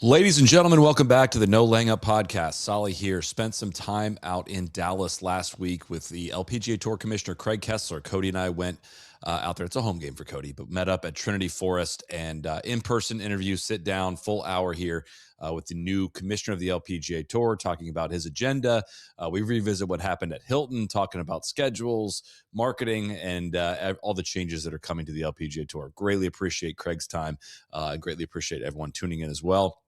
Ladies and gentlemen, welcome back to the No Laying Up podcast. Solly here. Spent some time out in Dallas last week with the LPGA Tour Commissioner, Craig Kessler. Cody and I went out there. It's a home game for Cody, but met up at Trinity Forest and in-person interview, sit down, full hour here with the new commissioner of the LPGA Tour, talking about his agenda. We revisit what happened at Hilton, talking about schedules, marketing, and all the changes that are coming to the LPGA Tour. Greatly appreciate Craig's time. Greatly appreciate everyone tuning in as well.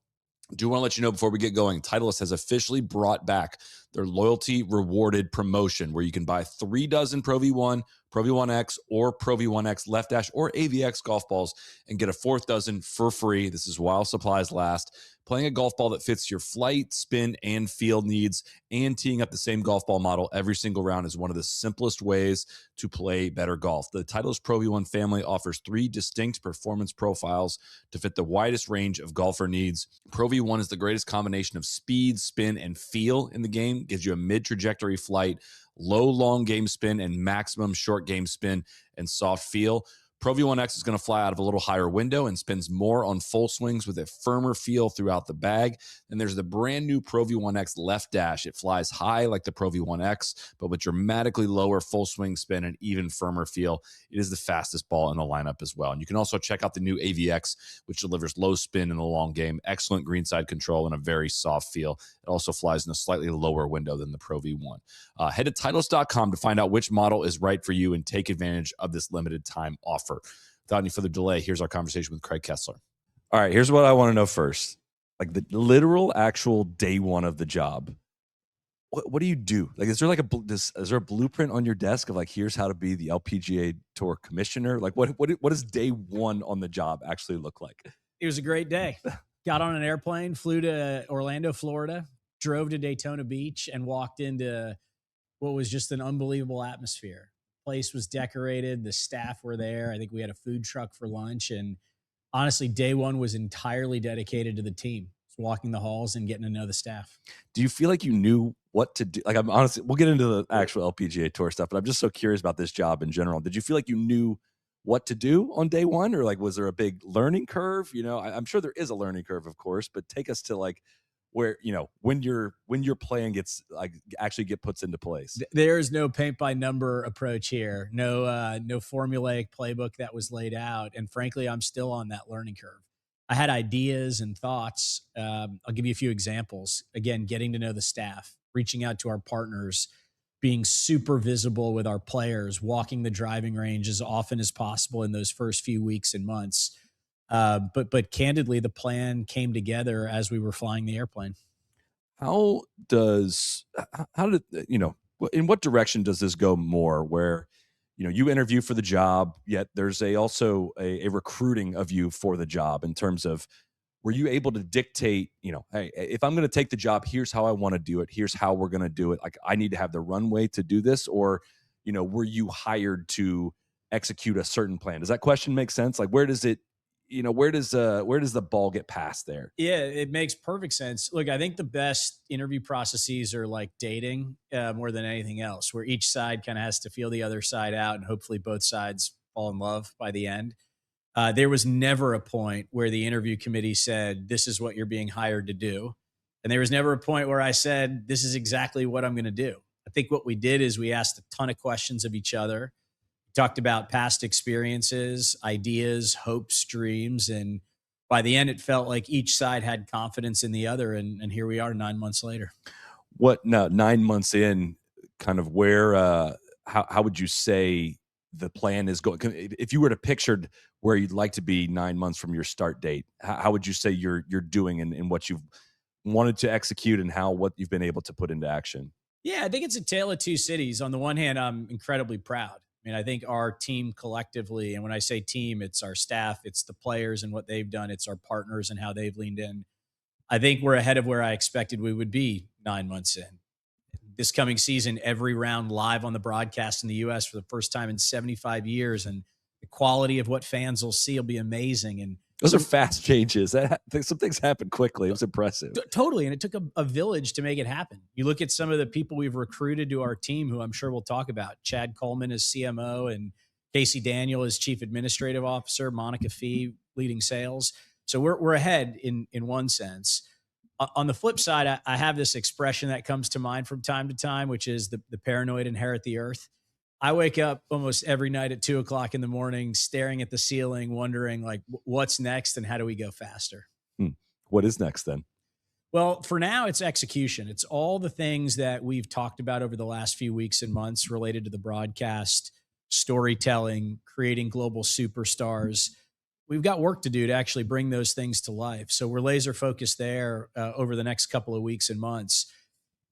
Do want to let you know before we get going, Titleist has officially brought back their loyalty rewarded promotion where you can buy 3 dozen Pro V1, Pro V1X, or Pro V1X Left Dash or AVX golf balls and get a 4th dozen for free. This is while supplies last. Playing a golf ball that fits your flight, spin, and field needs, and teeing up the same golf ball model every single round is one of the simplest ways to play better golf. The Titleist Pro V1 family offers 3 distinct performance profiles to fit the widest range of golfer needs. Pro V1 is the greatest combination of speed, spin, and feel in the game. Gives you a mid-trajectory flight, low long game spin, and maximum short game spin and soft feel. Pro V1X is going to fly out of a little higher window and spins more on full swings with a firmer feel throughout the bag. Then there's the brand new Pro V1X Left Dash. It flies high like the Pro V1X, but with dramatically lower full swing spin and even firmer feel. It is the fastest ball in the lineup as well. And you can also check out the new AVX, which delivers low spin in the long game, excellent greenside control, and a very soft feel. It also flies in a slightly lower window than the Pro V1. Head to Titleist.com to find out which model is right for you and take advantage of this limited time offer. Without any further delay, here's our conversation with Craig Kessler. All right, here's what I want to know first. Like the literal actual day one of the job. What do you do? Like, is there like is there a blueprint on your desk of like, here's how to be the LPGA Tour commissioner? Like what does day one on the job actually look like? It was a great day. Got on an airplane, flew to Orlando, Florida, drove to Daytona Beach, and walked into what was just an unbelievable atmosphere. Place was decorated. The staff were there. I think we had a food truck for lunch. And honestly, day one was entirely dedicated to the team. Just walking the halls and getting to know the staff. Do you feel like you knew what to do? Like, I'm honestly, we'll get into the actual LPGA Tour stuff, but I'm just so curious about this job in general. Did you feel like you knew what to do on day one, or like, was there a big learning curve? You know, I'm sure there is a learning curve, of course, but take us to like where, you know, when your plan gets like actually puts into place. There is no paint by number approach here. No formulaic playbook that was laid out. And frankly, I'm still on that learning curve. I had ideas and thoughts. I'll give you a few examples. Again, getting to know the staff, reaching out to our partners, being super visible with our players, walking the driving range as often as possible in those first few weeks and months. But candidly, the plan came together as we were flying the airplane. How did, you know, in what direction does this go more where, you know, you interview for the job, yet there's also a recruiting of you for the job in terms of, were you able to dictate, you know, hey, if I'm going to take the job, here's how I want to do it. Here's how we're going to do it. Like, I need to have the runway to do this, or, you know, were you hired to execute a certain plan? Does that question make sense? Like, where does it, you know, where does the ball get passed there? Yeah, it makes perfect sense. Look, I think the best interview processes are like dating more than anything else, where each side kind of has to feel the other side out, and hopefully both sides fall in love by the end. There was never a point where the interview committee said, this is what you're being hired to do. And there was never a point where I said, this is exactly what I'm going to do. I think what we did is we asked a ton of questions of each other, talked about past experiences, ideas, hopes, dreams. And by the end, it felt like each side had confidence in the other. And here we are 9 months later. What now, 9 months in, kind of where, how would you say the plan is going? If you were to picture where you'd like to be 9 months from your start date, how would you say you're doing in what you've wanted to execute and what you've been able to put into action? Yeah, I think it's a tale of two cities. On the one hand, I'm incredibly proud. I mean, I think our team collectively, and when I say team, it's our staff, it's the players and what they've done, it's our partners and how they've leaned in. I think we're ahead of where I expected we would be 9 months in. This coming season, every round live on the broadcast in the U.S. for the first time in 75 years. And the quality of what fans will see will be amazing. And those are fast changes. Some things happen quickly. It was impressive. Totally. And it took a village to make it happen. You look at some of the people we've recruited to our team, who I'm sure we'll talk about. Chad Coleman as CMO and Casey Daniel as Chief Administrative Officer, Monica Fee leading sales. So we're ahead in one sense. On the flip side, I have this expression that comes to mind from time to time, which is the paranoid inherit the earth. I wake up almost every night at 2 o'clock in the morning, staring at the ceiling, wondering like what's next and how do we go faster? Hmm. What is next then? Well, for now, it's execution. It's all the things that we've talked about over the last few weeks and months related to the broadcast, storytelling, creating global superstars. We've got work to do to actually bring those things to life. So we're laser focused there over the next couple of weeks and months.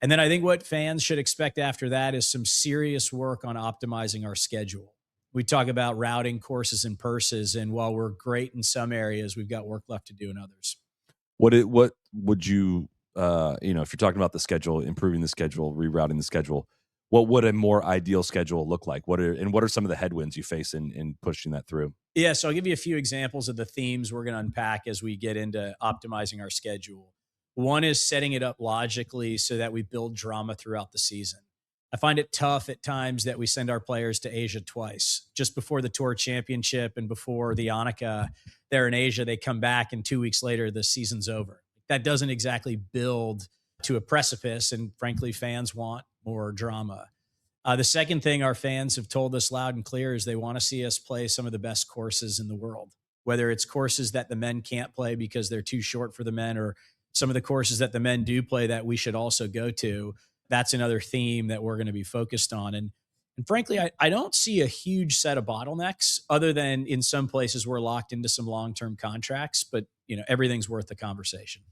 And then I think what fans should expect after that is some serious work on optimizing our schedule. We talk about routing courses and purses, and while we're great in some areas, we've got work left to do in others. What would you if you're talking about the schedule, improving the schedule, rerouting the schedule, what would a more ideal schedule look like? What are some of the headwinds you face in pushing that through? Yeah, so I'll give you a few examples of the themes we're going to unpack as we get into optimizing our schedule. One is setting it up logically so that we build drama throughout the season. I find it tough at times that we send our players to Asia twice, just before the Tour Championship and before the Annika. They're in Asia, they come back, and 2 weeks later, the season's over. That doesn't exactly build to a precipice, and frankly, fans want more drama. The second thing our fans have told us loud and clear is they want to see us play some of the best courses in the world, whether it's courses that the men can't play because they're too short for the men, or some of the courses that the men do play that we should also go to. That's another theme that we're going to be focused on. And frankly, I don't see a huge set of bottlenecks other than in some places we're locked into some long-term contracts, but everything's worth the conversation.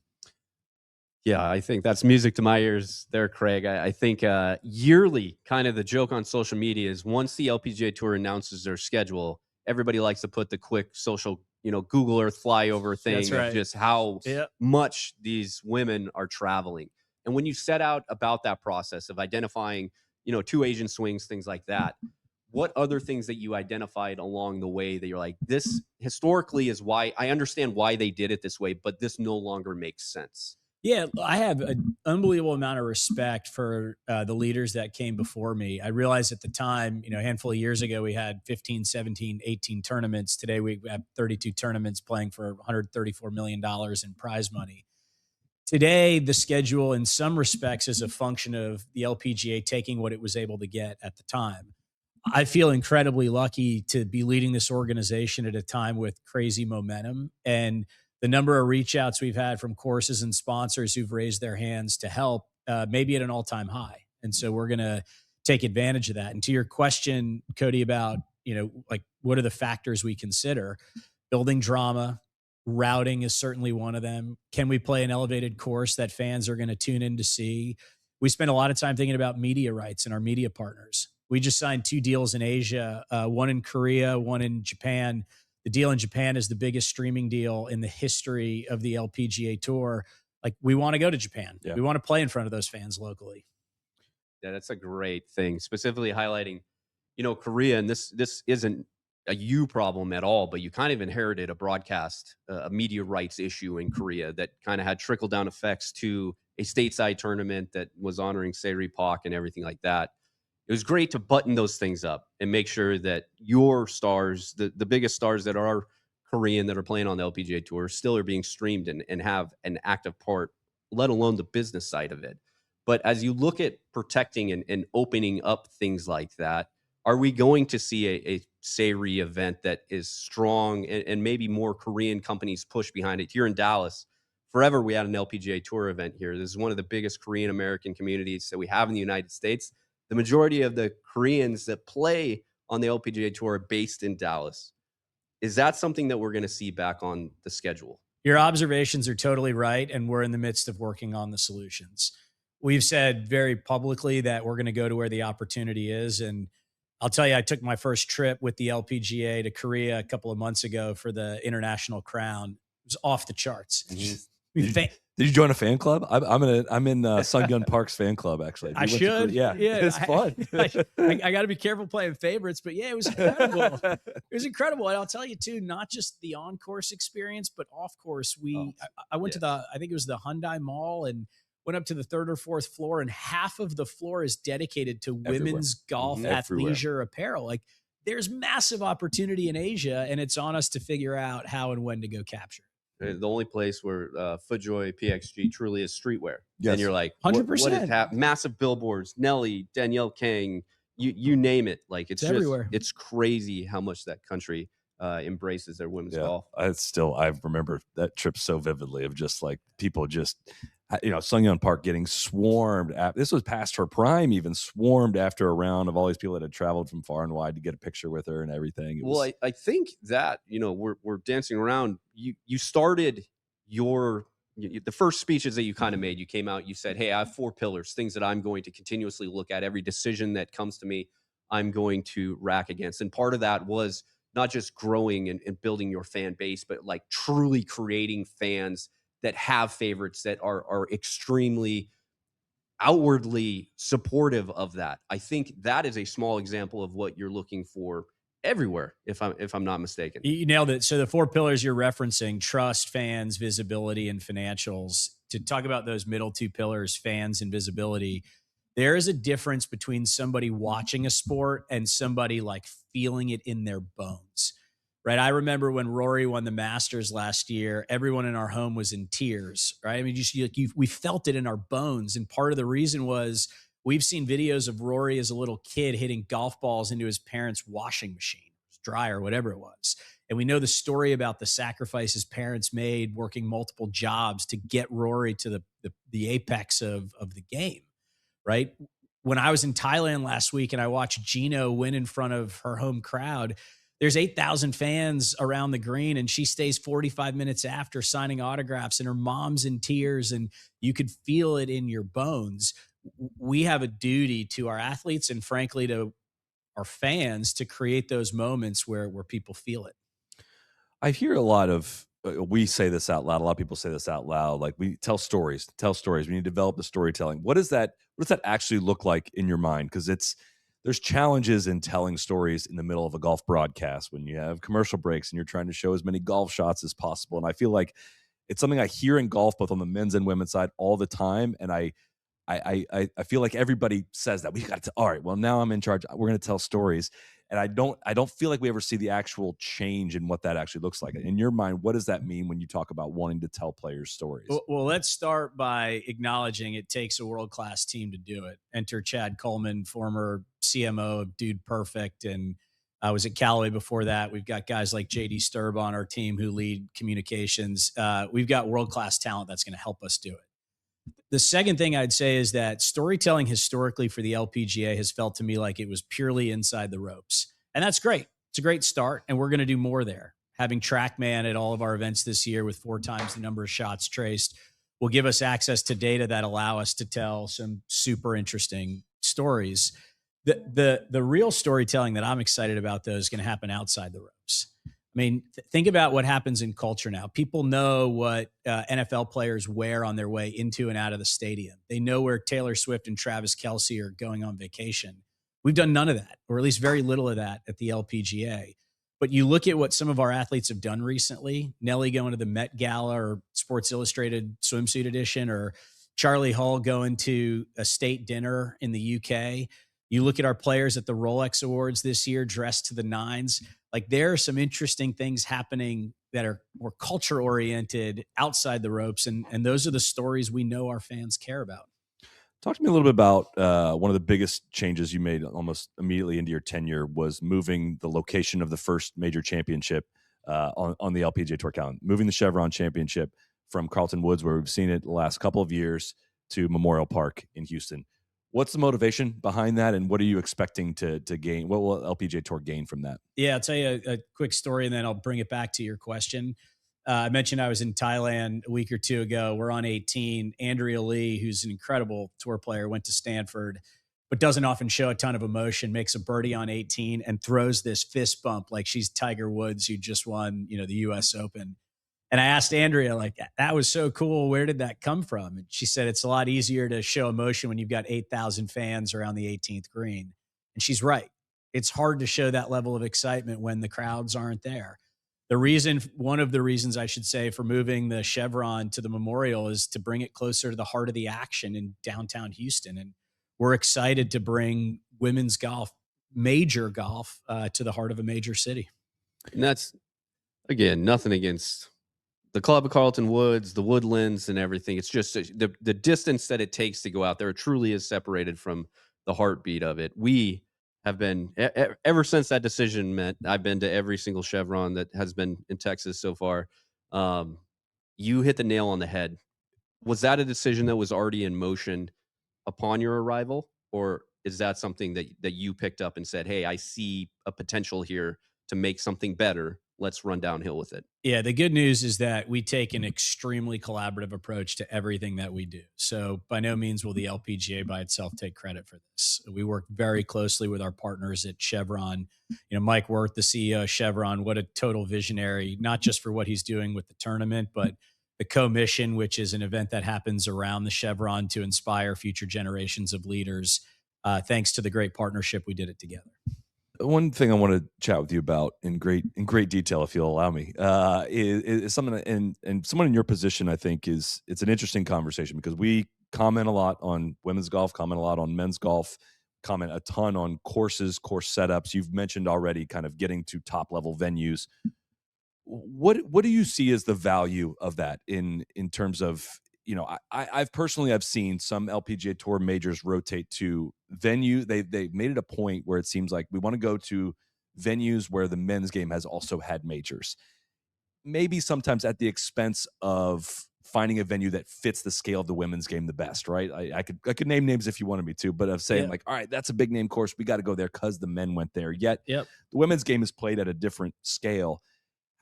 Yeah, I think that's music to my ears there, Craig. I think yearly, kind of the joke on social media is once the LPGA Tour announces their schedule, everybody likes to put the quick social, Google Earth flyover thing That's right. of just how Yep. much these women are traveling. And when you set out about that process of identifying, two Asian swings, things like that, what other things that you identified along the way that you're like, this historically is why I understand why they did it this way, but this no longer makes sense? Yeah, I have an unbelievable amount of respect for the leaders that came before me. I realized at the time, a handful of years ago, we had 15, 17, 18 tournaments. Today, we have 32 tournaments playing for $134 million in prize money. Today, the schedule in some respects is a function of the LPGA taking what it was able to get at the time. I feel incredibly lucky to be leading this organization at a time with crazy momentum, and the number of reach outs we've had from courses and sponsors who've raised their hands to help maybe at an all-time high. And so we're going to take advantage of that. And to your question, Cody, about, like what are the factors we consider? Building drama, routing is certainly one of them. Can we play an elevated course that fans are going to tune in to see? We spend a lot of time thinking about media rights and our media partners. We just signed 2 deals in Asia, one in Korea, one in Japan. The deal in Japan is the biggest streaming deal in the history of the LPGA Tour. Like, we want to go to Japan. Yeah. We want to play in front of those fans locally. Yeah, that's a great thing, specifically highlighting, Korea. And this isn't a you problem at all, but you kind of inherited a broadcast, a media rights issue in Korea that kind of had trickle down effects to a stateside tournament that was honoring Sae Pak and everything like that. It was great to button those things up and make sure that your stars, the biggest stars that are Korean that are playing on the LPGA Tour, still are being streamed and have an active part, let alone the business side of it. But as you look at protecting and opening up things like that, are we going to see a Sae event that is strong and maybe more Korean companies push behind it? Here in Dallas, forever we had an LPGA Tour event here. This is one of the biggest Korean American communities that we have in the United States. The majority of the Koreans that play on the LPGA Tour are based in Dallas. Is that something that we're going to see back on the schedule? Your observations are totally right, and we're in the midst of working on the solutions. We've said very publicly that we're going to go to where the opportunity is, and I'll tell you, I took my first trip with the LPGA to Korea a couple of months ago for the International Crown. It was off the charts. Mm-hmm. Did you join a fan club? I'm in Sungun Park's fan club, actually. I should. Yeah, it's fun. I got to be careful playing favorites, but yeah, it was incredible. It was incredible. And I'll tell you too, not just the on-course experience, but off-course. I went to I think it was the Hyundai Mall, and went up to the 3rd or 4th floor, and half of the floor is dedicated to women's golf athleisure apparel. Like, there's massive opportunity in Asia, and it's on us to figure out how and when to go capture. The only place where FootJoy PXG truly is streetwear. Yes. And you're like, 100%. massive billboards, Nelly, Danielle King, you name it. Like it's just everywhere. It's crazy how much that country embraces their women's golf. I remember that trip so vividly, of just like people just, Sungyeon Park getting swarmed. This was past her prime, even swarmed after a round of all these people that had traveled from far and wide to get a picture with her and everything. I think that, we're dancing around. You started the first speeches that you kind of made. You came out, you said, hey, I have 4 pillars, things that I'm going to continuously look at. Every decision that comes to me, I'm going to rack against. And part of that was not just growing and building your fan base, but like truly creating fans that have favorites, that are extremely outwardly supportive of that. I think that is a small example of what you're looking for everywhere, if I'm not mistaken. You nailed it. So the 4 pillars you're referencing: trust, fans, visibility, and financials. To talk about those middle 2 pillars, fans and visibility, there is a difference between somebody watching a sport and somebody like feeling it in their bones, right? I remember when Rory won the Masters last year, everyone in our home was in tears, right? I mean, we felt it in our bones. And part of the reason was we've seen videos of Rory as a little kid hitting golf balls into his parents' washing machine, dryer, whatever it was. And we know the story about the sacrifices parents made working multiple jobs to get Rory to the apex of the game, right? When I was in Thailand last week and I watched Gino win in front of her home crowd, there's 8,000 fans around the green, and she stays 45 minutes after signing autographs, and her mom's in tears, and you could feel it in your bones. We have a duty to our athletes and frankly to our fans to create those moments where people feel it. I hear a lot of, we say this out loud. A lot of people say this out loud. Like, we tell stories. We need to develop the storytelling. What does that actually look like in your mind? Because there's challenges in telling stories in the middle of a golf broadcast when you have commercial breaks and you're trying to show as many golf shots as possible. And I feel like it's something I hear in golf, both on the men's and women's side, all the time. And I feel like everybody says that we got to, all right, well, now I'm in charge. We're going to tell stories. And I don't feel like we ever see the actual change in what that actually looks like. In your mind, what does that mean when you talk about wanting to tell players stories? Well, let's start by acknowledging it takes a world-class team to do it. Enter Chad Coleman, former CMO of Dude Perfect, and I was at Callaway before that. We've got guys like JD Sturb on our team who lead communications. We've got world-class talent that's going to help us do it. The second thing I'd say is that storytelling historically for the LPGA has felt to me like it was purely inside the ropes. And that's great. It's a great start, and we're going to do more there. Having TrackMan at all of our events this year with 4 times the number of shots traced will give us access to data that allow us to tell some super interesting stories. The real storytelling that I'm excited about, though, is going to happen outside the ropes. I mean, think about what happens in culture now. People know what NFL players wear on their way into and out of the stadium. They know where Taylor Swift and Travis Kelce are going on vacation. We've done none of that, or at least very little of that at the LPGA. But you look at what some of our athletes have done recently, Nelly going to the Met Gala or Sports Illustrated swimsuit edition, or Charlie Hull going to a state dinner in the UK. You look at our players at the Rolex Awards this year, dressed to the nines. Like, there are some interesting things happening that are more culture oriented outside the ropes. And those are the stories we know our fans care about. Talk to me a little bit about one of the biggest changes you made almost immediately into your tenure was moving the location of the first major championship on the LPGA Tour calendar, moving the Chevron Championship from Carlton Woods, where we've seen it the last couple of years, to Memorial Park in Houston. What's the motivation behind that, and what are you expecting to gain? What will LPGA Tour gain from that? Yeah, I'll tell you a quick story, and then I'll bring it back to your question. I mentioned I was in Thailand a week or two ago. We're on 18. Andrea Lee, who's an incredible tour player, went to Stanford, but doesn't often show a ton of emotion, makes a birdie on 18 and throws this fist bump like she's Tiger Woods, who just won, the U.S. Open. And I asked Andrea, like, that was so cool. Where did that come from? And she said, it's a lot easier to show emotion when you've got 8,000 fans around the 18th green. And she's right. It's hard to show that level of excitement when the crowds aren't there. One of the reasons I should say for moving the Chevron to the Memorial is to bring it closer to the heart of the action in downtown Houston. And we're excited to bring women's golf, major golf, to the heart of a major city. And that's, again, nothing against the Club of Carlton Woods, the Woodlands, and everything. It's just the distance that it takes to go out there truly is separated from the heartbeat of it. We have been ever since that decision meant I've been to every single Chevron that has been in Texas so far. You hit the nail on the head. Was that a decision that was already in motion upon your arrival, or is that something that you picked up and said, "Hey, I see a potential here to make something better. Let's run downhill with it"? Yeah, the good news is that we take an extremely collaborative approach to everything that we do. So by no means will the LPGA by itself take credit for this. We work very closely with our partners at Chevron. Mike Wirth, the CEO of Chevron, what a total visionary, not just for what he's doing with the tournament, but the co-mission, which is an event that happens around the Chevron to inspire future generations of leaders. Thanks to the great partnership, we did it together. One thing I want to chat with you about in great detail, if you'll allow me, is something, and someone in your position, I think it's an interesting conversation because we comment a lot on women's golf, comment a lot on men's golf, comment a ton on course setups. You've mentioned already kind of getting to top level venues. What do you see as the value of that in terms of, I've personally seen some LPGA Tour majors rotate to venue. They made it a point where it seems like we want to go to venues where the men's game has also had majors. Maybe sometimes at the expense of finding a venue that fits the scale of the women's game the best, right? I could name names if you wanted me to, but of saying like, all right, that's a big name course, we got to go there because the men went there. Yet the women's game is played at a different scale.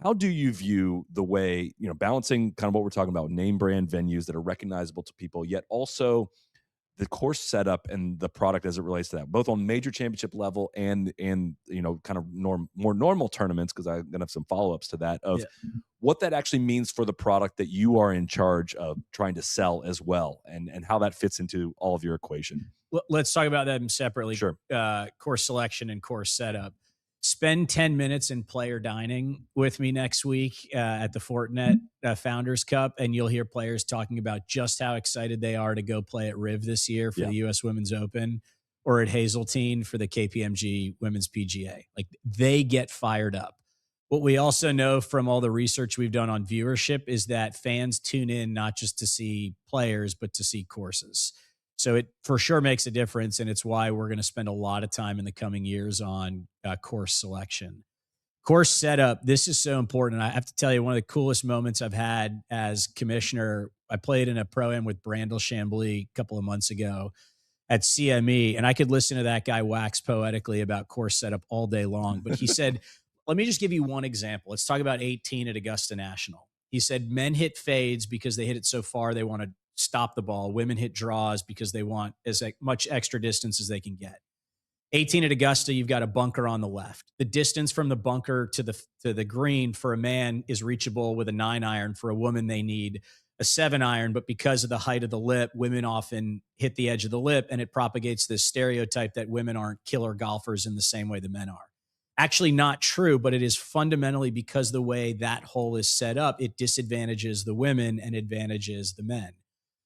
How do you view the way, balancing kind of what we're talking about, name brand venues that are recognizable to people, yet also the course setup and the product as it relates to that, both on major championship level and kind of more normal tournaments, because I'm going to have some follow-ups to that, of what that actually means for the product that you are in charge of trying to sell as well, and how that fits into all of your equation. Let's talk about them separately. Sure. Course selection and course setup. Spend 10 minutes in player dining with me next week at the Fortinet Founders Cup, and you'll hear players talking about just how excited they are to go play at Riv this year for the U.S. Women's Open, or at Hazeltine for the KPMG Women's PGA. Like, they get fired up. What we also know from all the research we've done on viewership is that fans tune in not just to see players, but to see courses. So it for sure makes a difference, and it's why we're going to spend a lot of time in the coming years on course selection. Course setup, this is so important. I have to tell you, one of the coolest moments I've had as commissioner, I played in a Pro-Am with Brandel Chambly a couple of months ago at CME, and I could listen to that guy wax poetically about course setup all day long. But he said, let me just give you one example. Let's talk about 18 at Augusta National. He said men hit fades because they hit it so far they want to stop the ball. Women hit draws because they want as much extra distance as they can get. 18 at Augusta, you've got a bunker on the left. The distance from the bunker to the green for a man is reachable with a 9-iron. For a woman, they need a 7-iron, but because of the height of the lip, women often hit the edge of the lip, and it propagates this stereotype that women aren't killer golfers in the same way the men are. Actually not true, but it is fundamentally because the way that hole is set up, it disadvantages the women and advantages the men.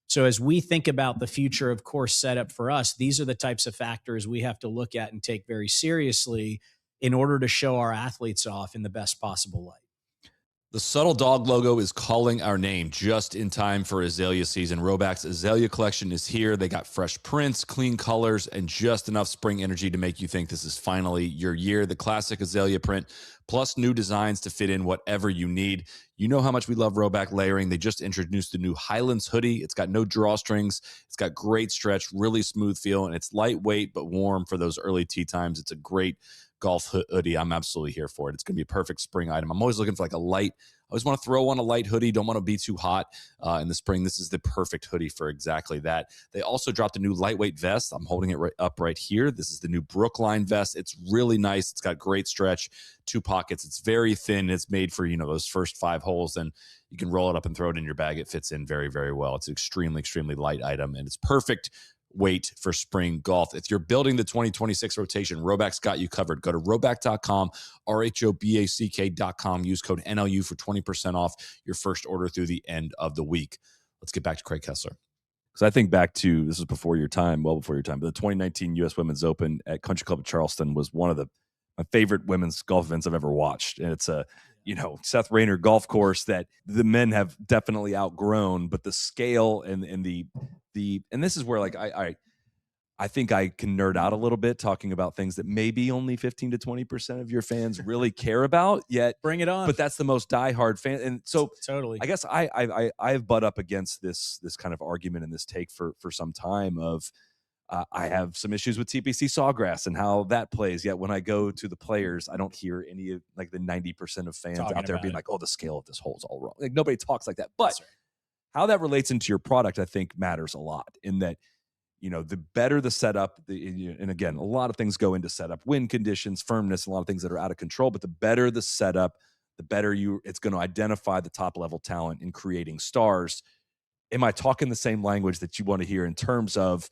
So as we think about the future of course setup for us, these are the types of factors we have to look at and take very seriously in order to show our athletes off in the best possible light. The subtle dog logo is calling our name just in time for Azalea season. Rhoback's Azalea collection is here. They got fresh prints, clean colors, and just enough spring energy to make you think this is finally your year. The classic Azalea print, plus new designs to fit in whatever you need. You know how much we love Rhoback layering. They just introduced the new Highlands hoodie. It's got no drawstrings. It's got great stretch, really smooth feel, and it's lightweight but warm for those early tee times. It's a great golf hoodie. I'm absolutely here for it. It's going to be a perfect spring item. I'm always looking for like a light. I always want to throw on a light hoodie. Don't want to be too hot in the spring. This is the perfect hoodie for exactly that. They also dropped a new lightweight vest. I'm holding it up right here. This is the new Brookline vest. It's really nice. It's got great stretch, 2 pockets. It's very thin. It's made for, those first 5 holes, and you can roll it up and throw it in your bag. It fits in very, very well. It's an extremely, extremely light item, and it's perfect weight for spring golf. If you're building the 2026 rotation, Rhoback's got you covered. Go to Rhoback.com, RHOBACK.com. Use code NLU for 20% off your first order through the end of the week. Let's get back to Craig Kessler. Because I think back to, this was before your time, well before your time, but the 2019 U.S. Women's Open at Country Club of Charleston was one of my favorite women's golf events I've ever watched. And it's Seth Rayner golf course that the men have definitely outgrown, but the scale and this is where like I think I can nerd out a little bit talking about things that maybe only 15 to 20% of your fans really care about yet. Bring it on. But that's the most diehard fan. And so totally, I guess I've butt up against this kind of argument and this take for some time of I have some issues with TPC Sawgrass and how that plays. Yet when I go to the Players, I don't hear any of like the 90% of fans Talking out there about being it. like, oh, the scale of this hole is all wrong. Like nobody talks like that. But That's right. how that relates into your product, I think matters a lot in that, the better the setup, and again, a lot of things go into setup, wind conditions, firmness, a lot of things that are out of control, but the better the setup, the better it's going to identify the top level talent in creating stars. Am I talking the same language that you want to hear in terms of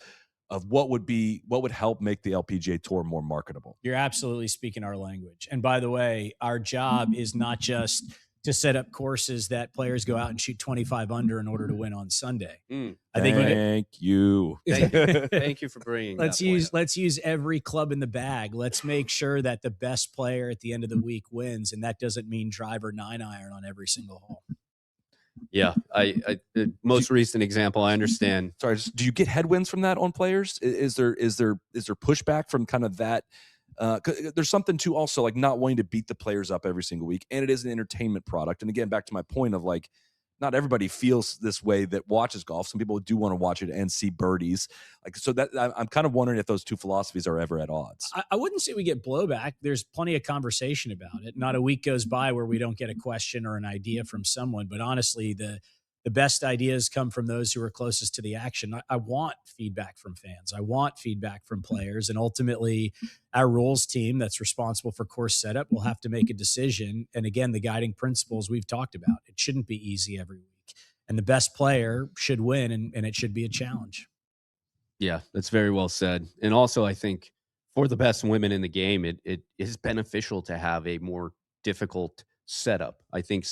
what would help make the LPGA Tour more marketable? You're absolutely speaking our language. And by the way, our job is not just to set up courses that players go out and shoot 25 under in order to win on Sunday. I think thank you. Thank you for bringing. Let's use every club in the bag. Let's make sure that the best player at the end of the week wins, and that doesn't mean driver 9-iron on every single hole. Yeah, I the most recent example, I understand. Sorry, do you get headwinds from that on players? Is there pushback from kind of that? There's something to also like not wanting to beat the players up every single week, and it is an entertainment product. And again, back to my point of like, not everybody feels this way that watches golf. Some people do want to watch it and see birdies. Like, so that I'm kind of wondering if those two philosophies are ever at odds. I wouldn't say we get blowback. There's plenty of conversation about it. Not a week goes by where we don't get a question or an idea from someone. But honestly, the best ideas come from those who are closest to the action. I want feedback from fans. I want feedback from players. And ultimately, our rules team that's responsible for course setup will have to make a decision. And again, the guiding principles we've talked about. It shouldn't be easy every week. And the best player should win, and it should be a challenge. Yeah, that's very well said. And also, I think for the best women in the game, it is beneficial to have a more difficult setup. I think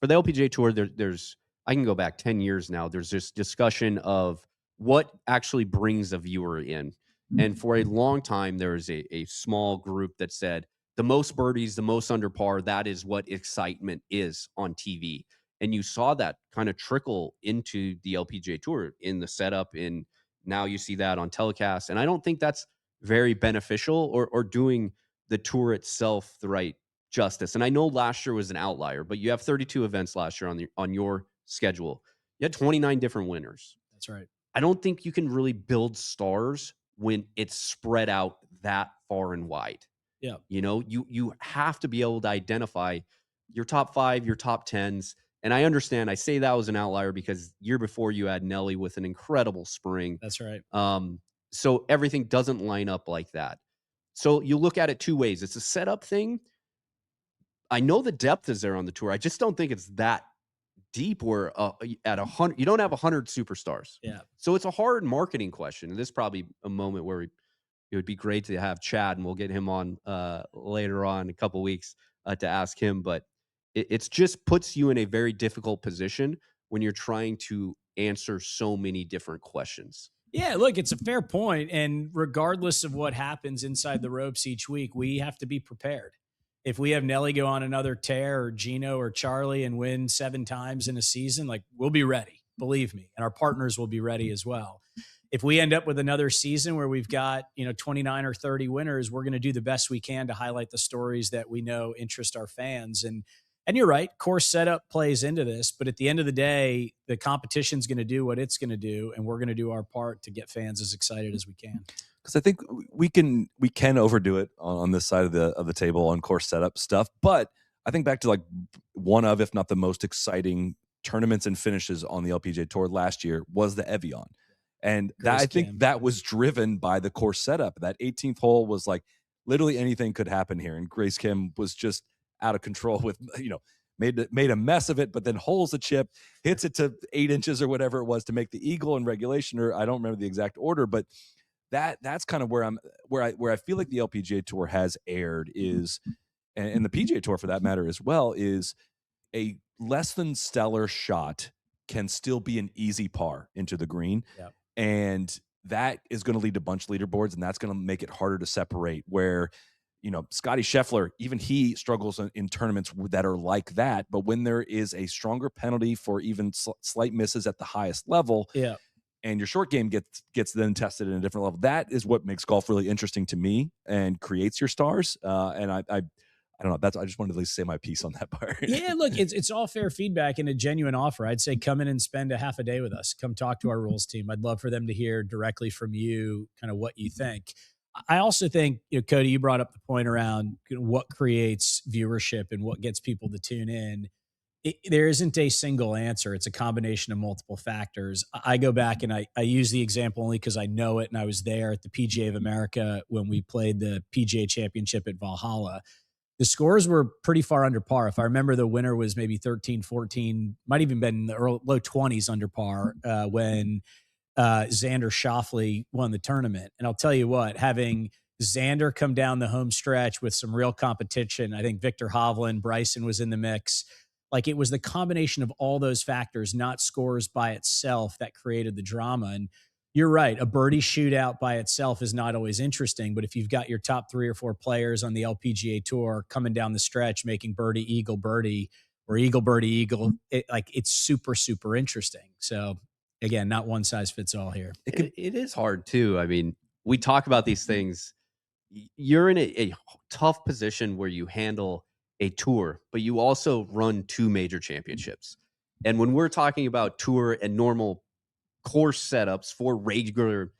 for the LPGA Tour, there's I can go back 10 years now. There's this discussion of what actually brings a viewer in. And for a long time, there was a small group that said the most birdies, the most under par, that is what excitement is on TV. And you saw that kind of trickle into the LPGA Tour in the setup. And now you see that on telecast. And I don't think that's very beneficial or doing the tour itself the right justice. And I know last year was an outlier, but you have 32 events last year on your schedule. You had 29 different winners. That's right. I don't think you can really build stars when it's spread out that far and wide. Yeah. You have to be able to identify your top 5, your top 10s. And I understand, I say that was an outlier because year before you had Nelly with an incredible spring. That's right. So everything doesn't line up like that. So you look at it two ways. It's a setup thing. I know the depth is there on the tour. I just don't think it's that deep where at 100 you don't have 100 superstars. Yeah. So it's a hard marketing question. And this is probably a moment where it would be great to have Chad, and we'll get him on later on in a couple weeks to ask him. But it's just puts you in a very difficult position when you're trying to answer so many different questions. Yeah, look, it's a fair point. And regardless of what happens inside the ropes each week, we have to be prepared. If we have Nelly go on another tear, or Gino or Charlie, and win 7 times in a season, like, we'll be ready, believe me. And our partners will be ready as well. If we end up with another season where we've got, 29 or 30 winners, we're going to do the best we can to highlight the stories that we know interest our fans. And you're right, course setup plays into this, but at the end of the day, the competition's going to do what it's going to do, and we're going to do our part to get fans as excited as we can. Because I think we can overdo it on this side of the table on course setup stuff, but I think back to like one of, if not the most exciting tournaments and finishes on the LPGA Tour last year was the Evian, and that, I think that was driven by the course setup. That 18th hole was like literally anything could happen here, and Grace Kim was just out of control with made a mess of it, but then holes a chip, hits it to 8 inches or whatever it was to make the eagle in regulation, or I don't remember the exact order, but that's kind of where I feel like the LPGA Tour has erred is, and the PGA Tour for that matter as well, is a less than stellar shot can still be an easy par into the green. Yep. And that is going to lead to bunch leaderboards, and that's going to make it harder to separate where, Scotty Scheffler, even he struggles in tournaments that are like that. But when there is a stronger penalty for even slight misses at the highest level, Yeah. and your short game gets then tested at a different level, that is what makes golf really interesting to me and creates your stars. And I don't know. I just wanted to at least say my piece on that part. Yeah, look, it's all fair feedback and a genuine offer. I'd say come in and spend a half a day with us. Come talk to our rules team. I'd love for them to hear directly from you kind of what you think. I also think, Cody, you brought up the point around what creates viewership and what gets people to tune in. There isn't a single answer. It's a combination of multiple factors. I go back and I use the example only because I know it, and I was there at the PGA of America when we played the PGA Championship at Valhalla. The scores were pretty far under par. If I remember, the winner was maybe 13, 14, might even been in the low 20s under par when Xander Schauffele won the tournament. And I'll tell you what, having Xander come down the home stretch with some real competition, I think Victor Hovland, Bryson was in the mix. Like, it was the combination of all those factors, not scores by itself, that created the drama. And you're right, a birdie shootout by itself is not always interesting, but if you've got your top 3 or 4 players on the LPGA Tour coming down the stretch, making birdie, or eagle, birdie, eagle, it's super, super interesting. So again, not one size fits all here. It is hard too. I mean, we talk about these things. You're in a tough position where you handle a tour, but you also run 2 major championships. And when we're talking about tour and normal course setups for regular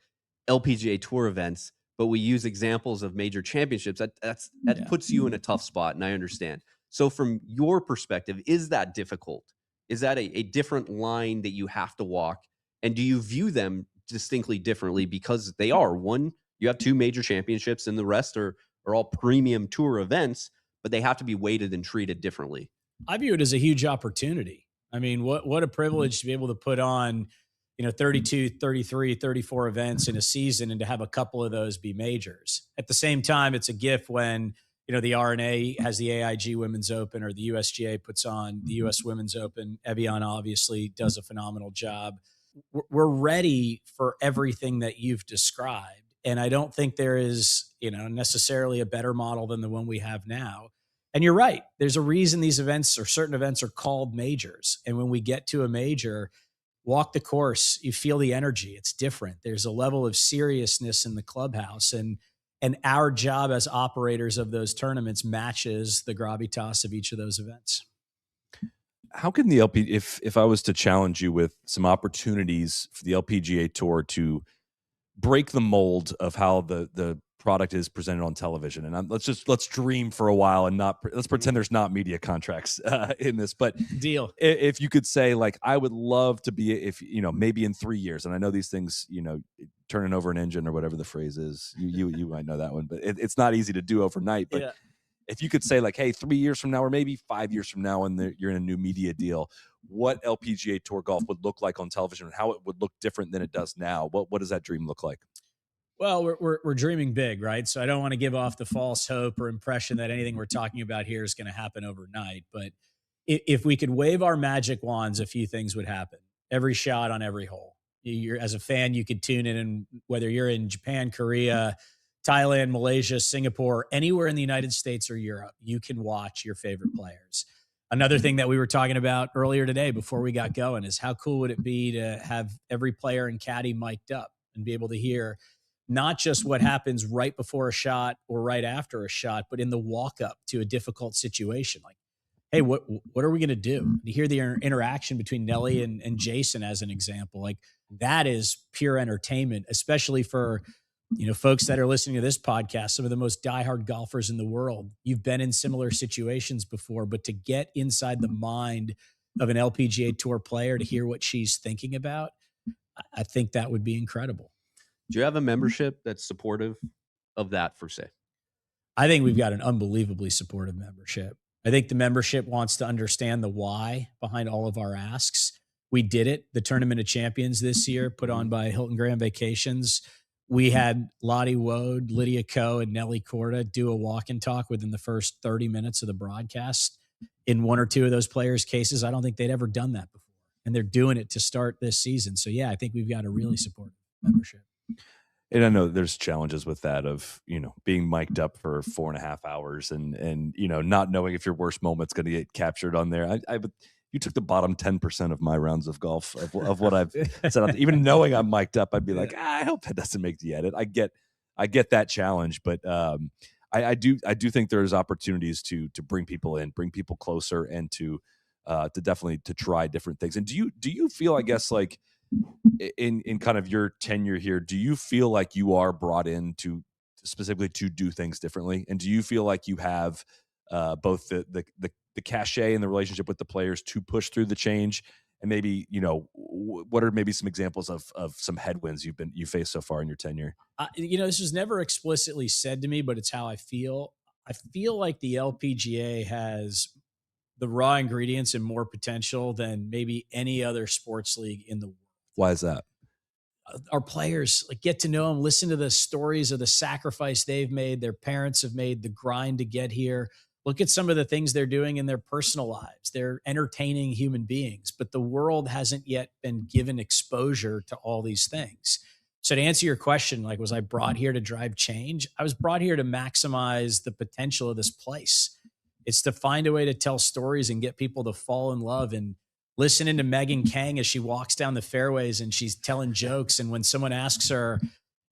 LPGA Tour events, but we use examples of major championships, that puts you in a tough spot, and I understand. So from your perspective, is that difficult? Is that a different line that you have to walk? And do you view them distinctly differently because they are one? You have 2 major championships, and the rest are all premium tour events, but they have to be weighted and treated differently. I view it as a huge opportunity. I mean, what a privilege to be able to put on, 32, 33, 34 events in a season and to have a couple of those be majors. At the same time, it's a gift when, the R&A has the AIG Women's Open, or the USGA puts on the US Women's Open. Evian obviously does a phenomenal job. We're ready for everything that you've described. And I don't think there is, necessarily a better model than the one we have now. And you're right. There's a reason these events, or certain events, are called majors. And when we get to a major, walk the course, you feel the energy. It's different. There's a level of seriousness in the clubhouse. And our job as operators of those tournaments matches the gravitas of each of those events. How can the if I was to challenge you with some opportunities for the LPGA Tour to break the mold of how the product is presented on television, and let's dream for a while and let's pretend there's not media contracts in this, but deal. If you could say, like, I would love to be, maybe in 3 years, and I know these things, turning over an engine or whatever the phrase is, you might know that one, but it's not easy to do overnight. But if you could say, like, hey, 3 years from now, or maybe 5 years from now, and you're in a new media deal, what LPGA Tour golf would look like on television, and how it would look different than it does now, what does that dream look like? Well, we're dreaming big, right? So I don't want to give off the false hope or impression that anything we're talking about here is going to happen overnight. But if we could wave our magic wands, a few things would happen. Every shot on every hole. As a fan, you could tune in, and whether you're in Japan, Korea, Thailand, Malaysia, Singapore, anywhere in the United States or Europe, you can watch your favorite players. Another thing that we were talking about earlier today before we got going is how cool would it be to have every player and caddy mic'd up and be able to hear not just what happens right before a shot or right after a shot, but in the walk up to a difficult situation. Like, hey, what are we going to do? To hear the interaction between Nelly and Jason, as an example, like, that is pure entertainment, especially for, folks that are listening to this podcast, some of the most diehard golfers in the world. You've been in similar situations before, but to get inside the mind of an LPGA Tour player, to hear what she's thinking about, I think that would be incredible. Do you have a membership that's supportive of that, per se? I think we've got an unbelievably supportive membership. I think the membership wants to understand the why behind all of our asks. We did it. The Tournament of Champions this year, put on by Hilton Grand Vacations. We had Lottie Wode, Lydia Ko, and Nelly Korda do a walk and talk within the first 30 minutes of the broadcast. In one or two of those players' cases, I don't think they'd ever done that before. And they're doing it to start this season. So, yeah, I think we've got a really supportive membership. And I know there's challenges with that of, being mic'd up for 4.5 hours and, not knowing if your worst moment's going to get captured on there. You took the bottom 10% of my rounds of golf of what I've said. Even knowing I'm mic'd up, I'd be like, I hope that doesn't make the edit. I get that challenge, but I do think there's opportunities to bring people in, bring people closer, and to definitely to try different things. And do you feel, I guess, like, in kind of your tenure here, do you feel like you are brought in to specifically to do things differently? And do you feel like you have both the cachet and the relationship with the players to push through the change? And maybe, what are maybe some examples of some headwinds you faced so far in your tenure? This was never explicitly said to me, but it's how I feel. I feel like the LPGA has the raw ingredients and more potential than maybe any other sports league in the world. Why is that? Our players, like, get to know them, listen to the stories of the sacrifice they've made, their parents have made, the grind to get here. Look at some of the things they're doing in their personal lives. They're entertaining human beings, but the world hasn't yet been given exposure to all these things. So to answer your question, like, was I brought here to drive change? I was brought here to maximize the potential of this place. It's to find a way to tell stories and get people to fall in love, and listening to Megan Kang as she walks down the fairways and she's telling jokes. And when someone asks her,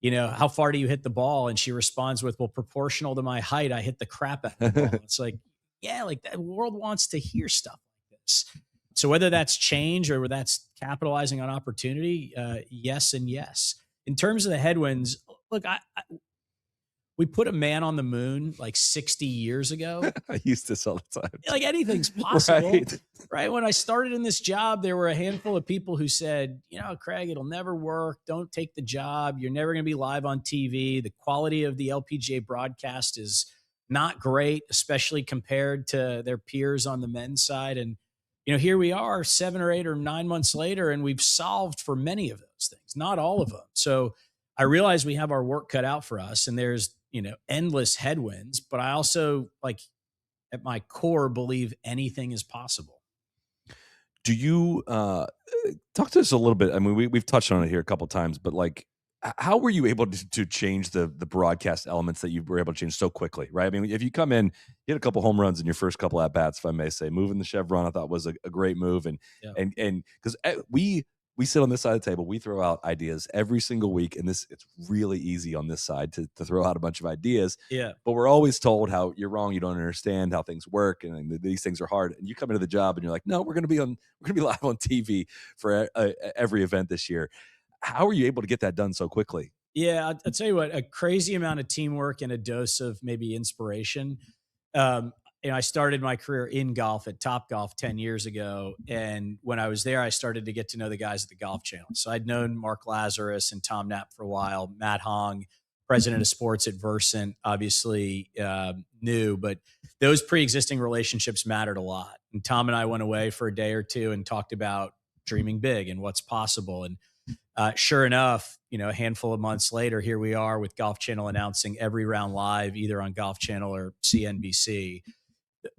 how far do you hit the ball? And she responds with, well, proportional to my height, I hit the crap out of the ball. It's like, yeah, like, that world wants to hear stuff like this. So whether that's change or that's capitalizing on opportunity, yes and yes. In terms of the headwinds, look, we put a man on the moon like 60 years ago. I use this all the time. Like, anything's possible, right? When I started in this job, there were a handful of people who said, Craig, it'll never work. Don't take the job. You're never going to be live on TV. The quality of the LPGA broadcast is not great, especially compared to their peers on the men's side. And, here we are 7 or 8 or 9 months later, and we've solved for many of those things, not all of them. So I realize we have our work cut out for us, and there's, endless headwinds, but I also, like, at my core, believe anything is possible. Do you talk to us a little bit? I mean, we've touched on it here a couple of times, but, like, how were you able to change the broadcast elements that you were able to change so quickly, right? I mean, if you come in, you hit a couple home runs in your first couple at bats, if I may say, moving the chevron, I thought was a great move. And because we sit on this side of the table, we throw out ideas every single week, and it's really easy on this side to throw out a bunch of ideas. Yeah. But we're always told how you're wrong, you don't understand how things work, and these things are hard. And you come into the job and you're like, no, we're going to be live on TV for every event this year. How are you able to get that done so quickly? Yeah, I'll tell you what, a crazy amount of teamwork and a dose of maybe inspiration. I started my career in golf at Topgolf 10 years ago. And when I was there, I started to get to know the guys at the Golf Channel. So I'd known Mark Lazarus and Tom Knapp for a while. Matt Hong, president of sports at Versant, obviously knew, but those pre-existing relationships mattered a lot. And Tom and I went away for a day or two and talked about dreaming big and what's possible. And sure enough, a handful of months later, here we are with Golf Channel announcing every round live, either on Golf Channel or CNBC.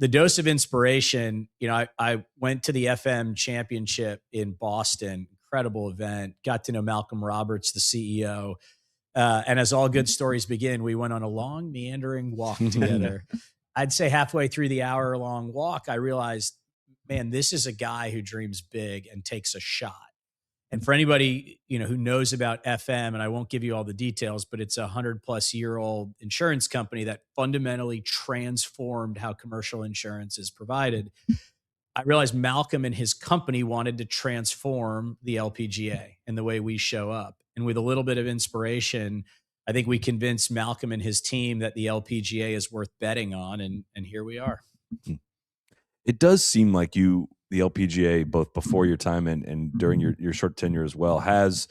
The dose of inspiration, I went to the FM championship in Boston, incredible event, got to know Malcolm Roberts, the CEO. And as all good stories begin, we went on a long, meandering walk together. I'd say halfway through the hour-long walk, I realized, man, this is a guy who dreams big and takes a shot. And for anybody, who knows about FM, and I won't give you all the details, but it's a 100-plus-year-old insurance company that fundamentally transformed how commercial insurance is provided. I realized Malcolm and his company wanted to transform the LPGA and the way we show up. And with a little bit of inspiration, I think we convinced Malcolm and his team that the LPGA is worth betting on. And here we are. It does seem like the LPGA, both before your time and during your short tenure as well, has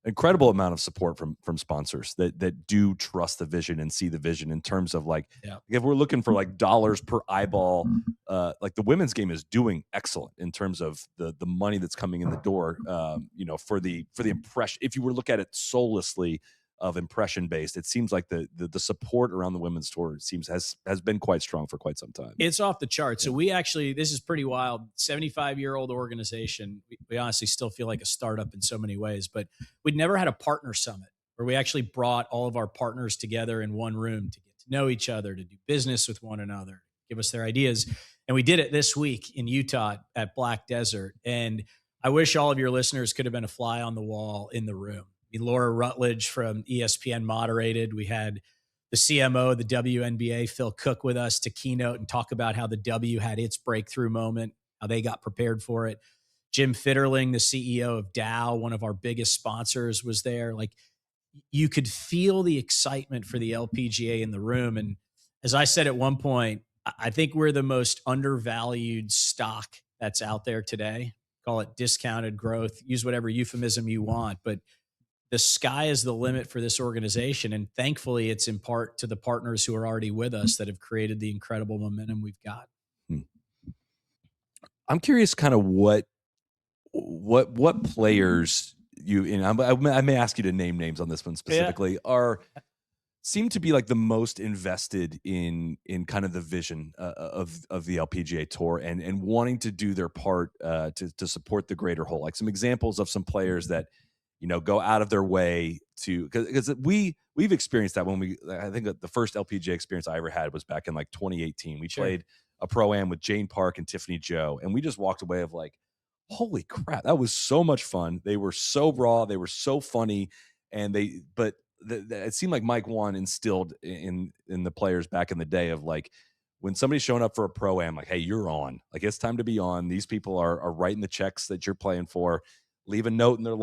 incredible amount of support from sponsors that do trust the vision and see the vision in terms of, like, if we're looking for, like, dollars per eyeball, like, the women's game is doing excellent in terms of the money that's coming in the door, for the impression. If you were to look at it soullessly of impression based, it seems like the support around the women's tour has been quite strong for quite some time. It's off the charts. So we actually, this is pretty wild, 75-year-old organization. We honestly still feel like a startup in so many ways, but we'd never had a partner summit where we actually brought all of our partners together in one room to get to know each other, to do business with one another, give us their ideas. And we did it this week in Utah at Black Desert. And I wish all of your listeners could have been a fly on the wall in the room. I mean, Laura Rutledge from ESPN moderated. We had the CMO of the WNBA, Phil Cook, with us to keynote and talk about how the W had its breakthrough moment, how they got prepared for it. Jim Fitterling, the CEO of Dow, one of our biggest sponsors, was there. Like, you could feel the excitement for the LPGA in the room. And as I said at one point, I think we're the most undervalued stock that's out there today. Call it discounted growth, use whatever euphemism you want, but the sky is the limit for this organization. And thankfully, it's in part to the partners who are already with us that have created the incredible momentum we've got. I'm curious kind of what players you, and I may ask you to name names on this one specifically, seem to be like the most invested in kind of the vision of the LPGA Tour and wanting to do their part to support the greater whole. Like some examples of some players that, go out of their way to, because we've experienced that when I think that the first LPGA experience I ever had was back in like 2018. We played a Pro-Am with Jane Park and Tiffany Joe, and we just walked away of like, holy crap, that was so much fun. They were so raw, they were so funny, and it seemed like Mike Wan instilled in the players back in the day of like, when somebody's showing up for a Pro-Am, like, hey, you're on. Like, it's time to be on. These people are writing the checks that you're playing for. Leave a note in their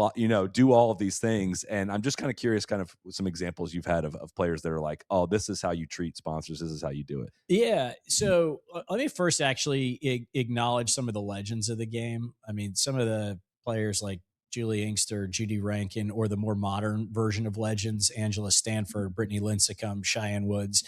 do all of these things. And I'm just kind of curious, kind of some examples you've had of players that are like, oh, this is how you treat sponsors. This is how you do it. Yeah. So let me first actually acknowledge some of the legends of the game. I mean, some of the players like Julie Inkster, Judy Rankin, or the more modern version of legends, Angela Stanford, Brittany Lincecum, Cheyenne Woods.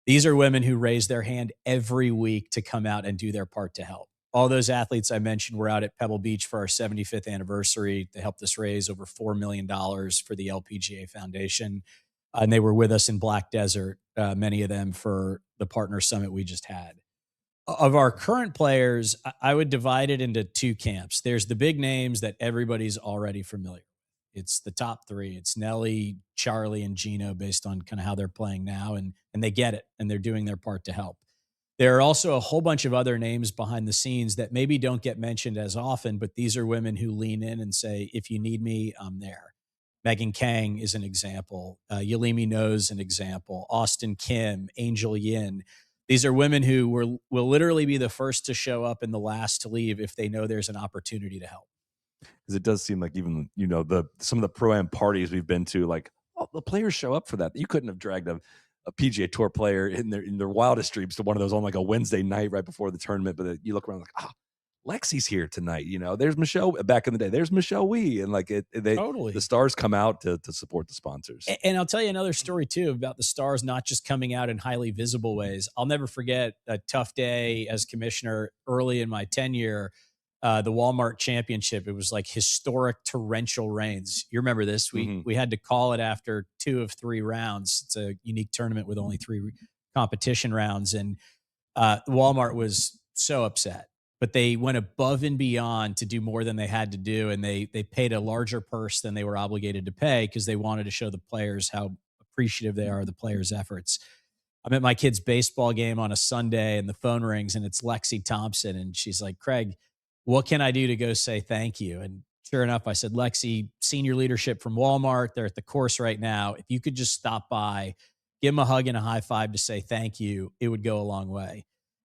These are women who raise their hand every week to come out and do their part to help. All those athletes I mentioned were out at Pebble Beach for our 75th anniversary. They helped us raise over $4 million for the LPGA Foundation. And they were with us in Black Desert, many of them for the partner summit we just had. Of our current players, I would divide it into two camps. There's the big names that everybody's already familiar with. It's the top three. It's Nelly, Charlie, and Gino based on kind of how they're playing now. And they get it, and they're doing their part to help. There are also a whole bunch of other names behind the scenes that maybe don't get mentioned as often, but these are women who lean in and say, if you need me, I'm there. Megan Kang is an example. Yulimi Knows an example. Austin Kim, Angel Yin. These are women who will literally be the first to show up and the last to leave if they know there's an opportunity to help. Because it does seem like even, some of the Pro-Am parties we've been to, like, oh, the players show up for that. You couldn't have dragged a PGA Tour player in their wildest dreams to one of those on like a Wednesday night right before the tournament. But you look around like, Lexi's here tonight. There's Michelle back in the day. There's Michelle Wee. And like totally. The stars come out to support the sponsors. And I'll tell you another story too about the stars not just coming out in highly visible ways. I'll never forget a tough day as commissioner early in my tenure. The Walmart Championship. It was like historic torrential rains. You remember this? We had to call it after 2 of 3 rounds. It's a unique tournament with only 3 competition rounds. And Walmart was so upset, but they went above and beyond to do more than they had to do. And they paid a larger purse than they were obligated to pay because they wanted to show the players how appreciative they are of the players' efforts. I'm at my kid's baseball game on a Sunday and the phone rings and it's Lexi Thompson. And she's like, Craig, what can I do to go say thank you? And sure enough, I said, Lexi, senior leadership from Walmart. They're at the course right now. If you could just stop by, give them a hug and a high five to say thank you, it would go a long way.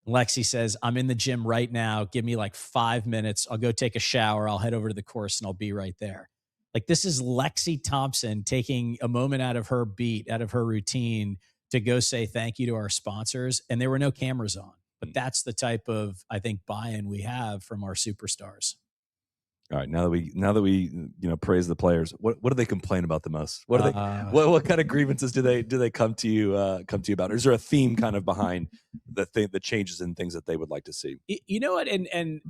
And Lexi says, I'm in the gym right now. Give me like 5 minutes. I'll go take a shower. I'll head over to the course and I'll be right there. Like, this is Lexi Thompson taking a moment out of her beat, out of her routine to go say thank you to our sponsors. And there were no cameras on. But that's the type of, I think, buy-in we have from our superstars. All right, now that we praise the players, what do they complain about the most? What do they what kind of grievances do they come to you about? Or is there a theme kind of behind the changes and things that they would like to see? You know what? And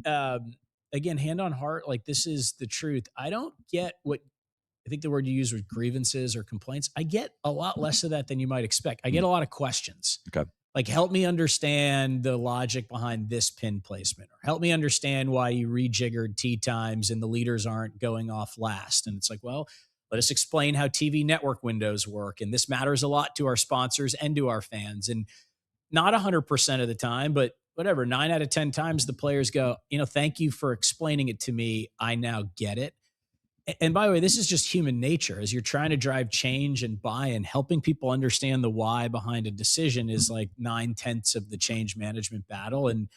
again, hand on heart, like, this is the truth. I don't get what I think the word you use was grievances or complaints. I get a lot less of that than you might expect. I get a lot of questions. Okay. Like, help me understand the logic behind this pin placement, or help me understand why you rejiggered tee times and the leaders aren't going off last. And it's like, well, Let us explain how TV network windows work. And this matters a lot to our sponsors and to our fans. And not 100% of the time, but whatever, 9 out of 10 times the players go, thank you for explaining it to me. I now get it. And by the way, this is just human nature. As you're trying to drive change and buy-in, helping people understand the why behind a decision is like 9/10 of the change management battle. And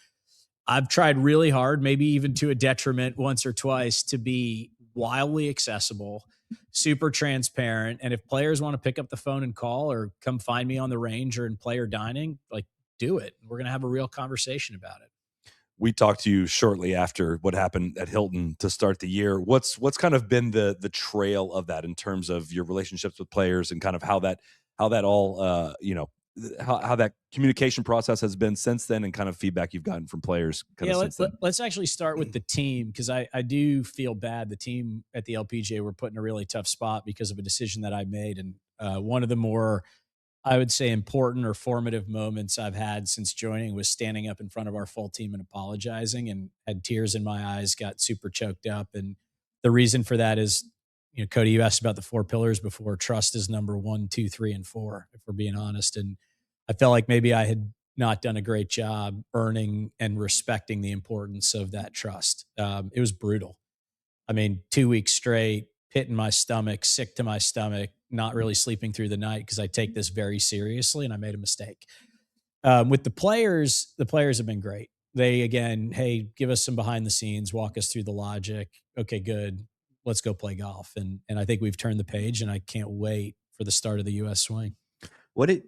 I've tried really hard, maybe even to a detriment once or twice, to be wildly accessible, super transparent. And if players want to pick up the phone and call or come find me on the range or in player dining, like, do it. We're going to have a real conversation about it. We talked to you shortly after what happened at Hilton to start the year. What's kind of been the trail of that in terms of your relationships with players and kind of how that all how that communication process has been since then, and kind of feedback you've gotten from players? Let's actually start with the team, because I do feel bad. The team at the LPGA were put in a really tough spot because of a decision that I made, and one of the more, I would say, important or formative moments I've had since joining was standing up in front of our full team and apologizing, and had tears in my eyes, got super choked up. And the reason for that is, Cody, you asked about the 4 pillars before. Trust is number 1, 2, 3, and 4, if we're being honest. And I felt like maybe I had not done a great job earning and respecting the importance of that trust. It was brutal. I mean, 2 weeks straight, pit in my stomach, sick to my stomach, not really sleeping through the night because I take this very seriously, and I made a mistake. With the players have been great. They, again, hey, give us some behind the scenes, walk us through the logic. Okay, good. Let's go play golf. And I think we've turned the page, and I can't wait for the start of the U.S. swing. What'd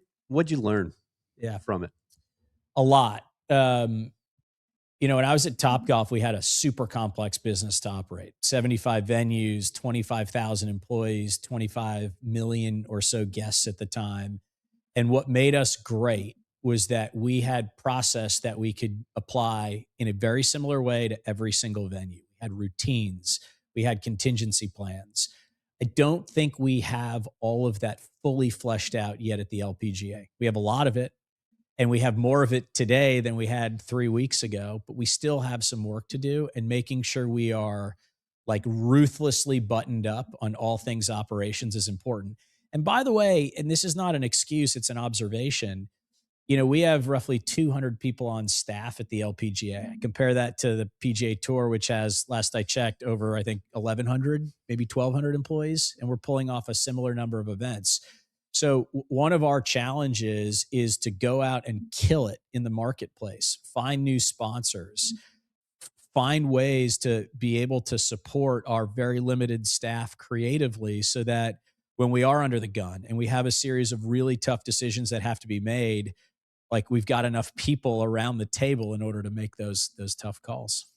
you learn from it? A lot. When I was at Topgolf, we had a super complex business to operate. 75 venues, 25,000 employees, 25 million or so guests at the time. And what made us great was that we had process that we could apply in a very similar way to every single venue. We had routines. We had contingency plans. I don't think we have all of that fully fleshed out yet at the LPGA. We have a lot of it, and we have more of it today than we had 3 weeks ago, but we still have some work to do, and making sure we are like ruthlessly buttoned up on all things operations is important. And by the way, and this is not an excuse, it's an observation. We have roughly 200 people on staff at the LPGA. Compare that to the PGA Tour, which has, last I checked, over, I think, 1,100, maybe 1,200 employees, and we're pulling off a similar number of events. So one of our challenges is to go out and kill it in the marketplace, find new sponsors, find ways to be able to support our very limited staff creatively, so that when we are under the gun and we have a series of really tough decisions that have to be made, like, we've got enough people around the table in order to make those tough calls.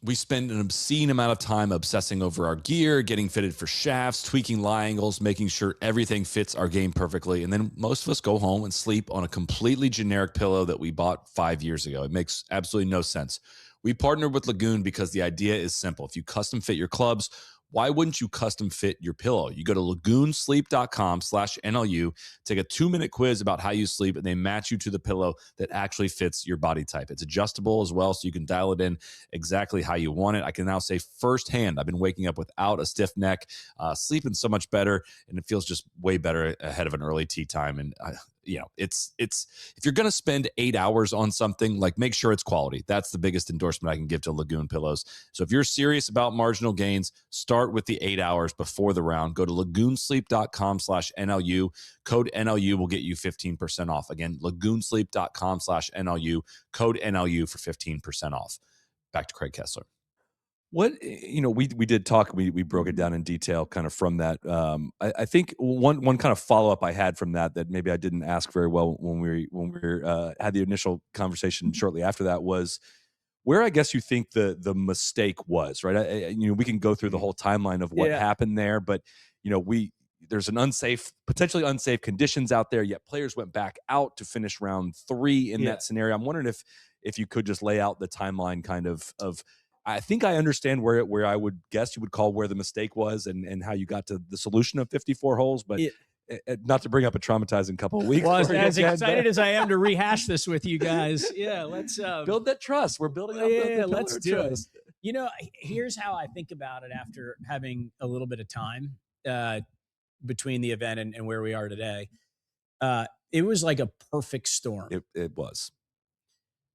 We spend an obscene amount of time obsessing over our gear, getting fitted for shafts, tweaking lie angles, making sure everything fits our game perfectly. And then most of us go home and sleep on a completely generic pillow that we bought 5 years ago. It makes absolutely no sense. We partnered with Lagoon because the idea is simple. If you custom fit your clubs, why wouldn't you custom fit your pillow? You go to lagoonsleep.com/NLU, take a 2-minute quiz about how you sleep, and they match you to the pillow that actually fits your body type. It's adjustable as well, so you can dial it in exactly how you want it. I can now say firsthand, I've been waking up without a stiff neck, sleeping so much better, and it feels just way better ahead of an early tee time. And it's if you're going to spend 8 hours on something, like, make sure it's quality. That's the biggest endorsement I can give to Lagoon pillows. So if you're serious about marginal gains, start with the 8 hours before the round. Go to lagoonsleep.com/NLU. Code NLU will get you 15% off. Again, lagoonsleep.com/NLU. Code NLU for 15% off. Back to Craig Kessler. What, we did talk, we broke it down in detail kind of from that. I think one kind of follow-up I had from that maybe I didn't ask very well when we had the initial conversation shortly after that was where I guess you think the mistake was, right? We can go through the whole timeline of what happened there, but there's an potentially unsafe conditions out there, yet players went back out to finish round 3 in that scenario. I'm wondering if you could just lay out the timeline kind of I think I understand where I would guess you would call where the mistake was and how you got to the solution of 54 holes, but not to bring up a traumatizing couple of weeks. Well, as excited as I am to rehash this with you guys, let's build that trust. We're building up let's do trust. it. Here's how I think about it after having a little bit of time. between the event and where we are today. It was like a perfect storm. It was.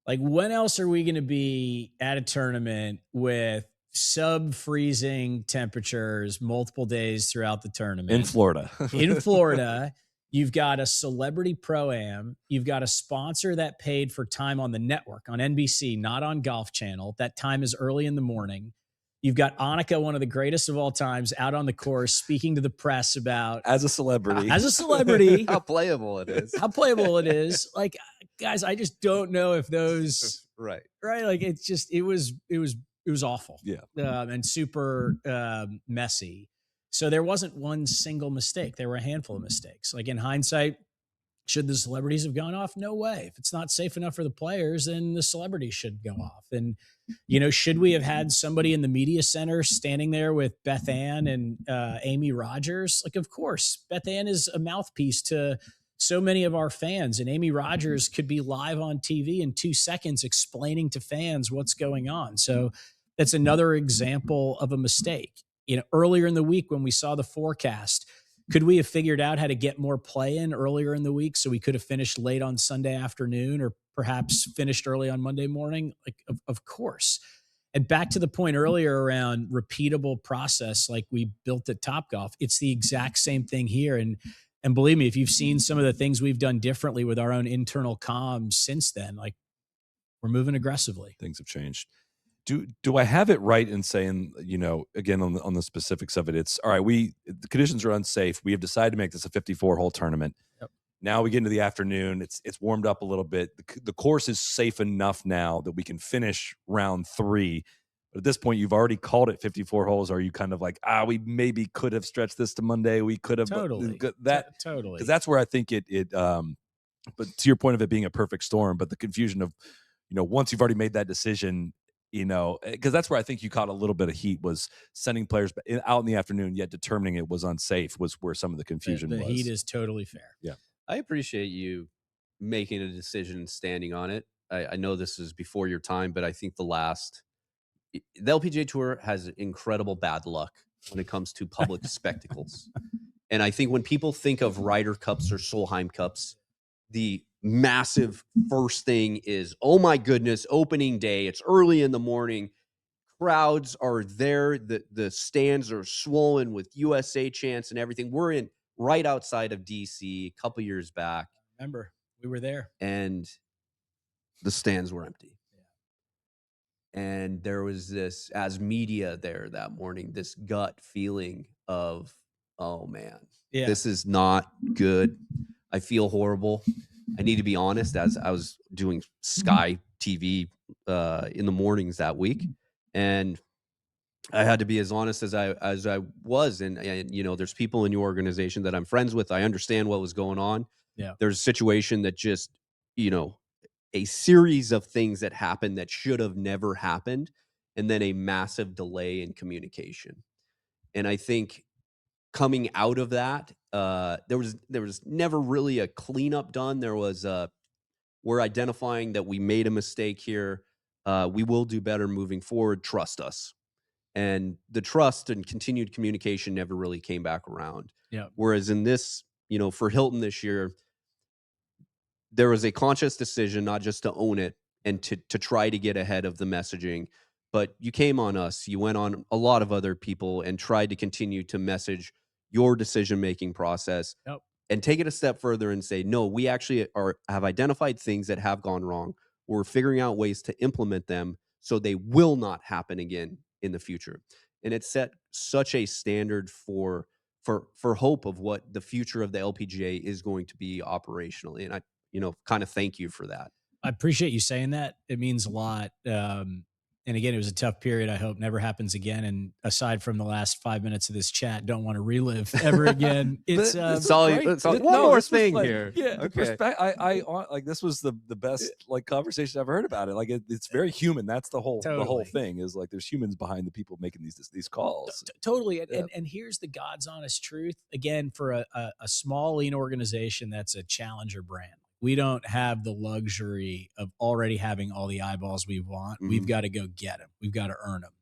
Like, when else are we going to be at a tournament with sub-freezing temperatures multiple days throughout the tournament? In Florida. In Florida, you've got a celebrity pro-am. You've got a sponsor that paid for time on the network, on NBC, not on Golf Channel. That time is early in the morning. You've got Annika, one of the greatest of all times, out on the course speaking to the press about As a celebrity. How playable it is. How playable it is. Like, guys, I just don't know if those right. Like, it's just it was awful. Yeah. And super messy. So there wasn't one single mistake. There were a handful of mistakes. Like, in hindsight, should the celebrities have gone off? No way. If it's not safe enough for the players, then the celebrities should go off. And, should we have had somebody in the media center standing there with Beth Ann and Amy Rogers? Like, of course, Beth Ann is a mouthpiece to so many of our fans, and Amy Rogers could be live on TV in 2 seconds explaining to fans what's going on. So that's another example of a mistake. Earlier in the week when we saw the forecast, could we have figured out how to get more play in earlier in the week so we could have finished late on Sunday afternoon or perhaps finished early on Monday morning? Like, of course. And back to the point earlier around repeatable process like we built at Topgolf, it's the exact same thing here. And believe me, if you've seen some of the things we've done differently with our own internal comms since then, like, we're moving aggressively. Things have changed. Do I have it right in saying, again, on the specifics of it, it's all right, the conditions are unsafe. We have decided to make this a 54-hole tournament. Yep. Now we get into the afternoon. It's warmed up a little bit. The course is safe enough now that we can finish round 3. But at this point, you've already called it 54 holes. Are you kind of like, we maybe could have stretched this to Monday? We could have totally. Totally, because that's where I think it. But to your point of it being a perfect storm, but the confusion of, once you've already made that decision, because that's where I think you caught a little bit of heat, was sending players out in the afternoon, yet determining it was unsafe was where some of the confusion was. The heat is totally fair. Yeah. I appreciate you making a decision and standing on it. I know this is before your time, but I think the LPGA Tour has incredible bad luck when it comes to public spectacles. And I think when people think of Ryder Cups or Solheim Cups, the massive first thing is, oh my goodness, opening day. It's early in the morning. Crowds are there. The stands are swollen with USA chants and everything. We're right outside of DC a couple years back. Remember, we were there. And the stands were empty. And there was this, as media there that morning, this gut feeling of, oh man, this is not good. I feel horrible. I need to be honest, as I was doing Sky TV in the mornings that week. And I had to be as honest as I was. And there's people in your organization that I'm friends with. I understand what was going on. Yeah. There's a situation that just, a series of things that happened that should have never happened, and then a massive delay in communication. And I think coming out of that, there was never really a cleanup done. There was we're identifying that we made a mistake here. We will do better moving forward. Trust us. And the trust and continued communication never really came back around. Yeah. Whereas in this, for Hilton this year, there was a conscious decision not just to own it and to try to get ahead of the messaging, but you came on us. You went on a lot of other people and tried to continue to message your decision-making process. Yep. And take it a step further and say, no, we actually have identified things that have gone wrong. We're figuring out ways to implement them so they will not happen again in the future. And it set such a standard for hope of what the future of the LPGA is going to be operationally. And I kind of thank you for that. I appreciate you saying that. It means a lot. And again, it was a tough period. I hope never happens again. And aside from the last 5 minutes of this chat, don't want to relive ever again. It's one more thing here. Yeah. Okay. I like, this was the best conversation I've heard about it. Like, it's very human. That's the whole thing, is like, there's humans behind the people making these calls. Totally. And here's the God's honest truth. Again, for a small, lean organization that's a challenger brand, we don't have the luxury of already having all the eyeballs we want. Mm-hmm. We've got to go get them. We've got to earn them.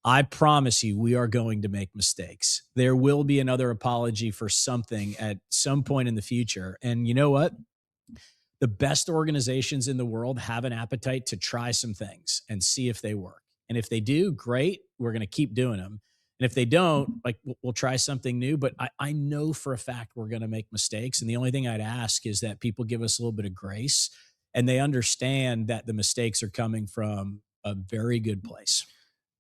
I promise you, we are going to make mistakes. There will be another apology for something at some point in the future. And you know what? The best organizations in the world have an appetite to try some things and see if they work. And if they do, great, we're going to keep doing them. And if they don't, like we'll try something new. But I know for a fact we're going to make mistakes. And the only thing I'd ask is that people give us a little bit of grace and they understand that the mistakes are coming from a very good place.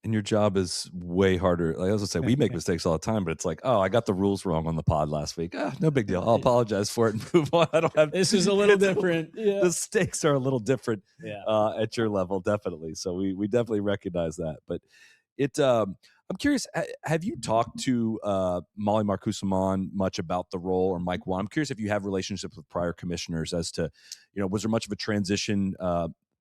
And your job is way harder. Like I was gonna say, we make mistakes all the time, but it's like, oh, I got the rules wrong on the pod last week. No big deal. I'll apologize for it and move on. I don't have. This is a little different. Yeah. The stakes are a little different at your level, definitely. So we definitely recognize that. But I'm curious. Have you talked to Molly Marcoussimon much about the role, or Mike Wan? I'm curious if you have relationships with prior commissioners as to, was there much of a transition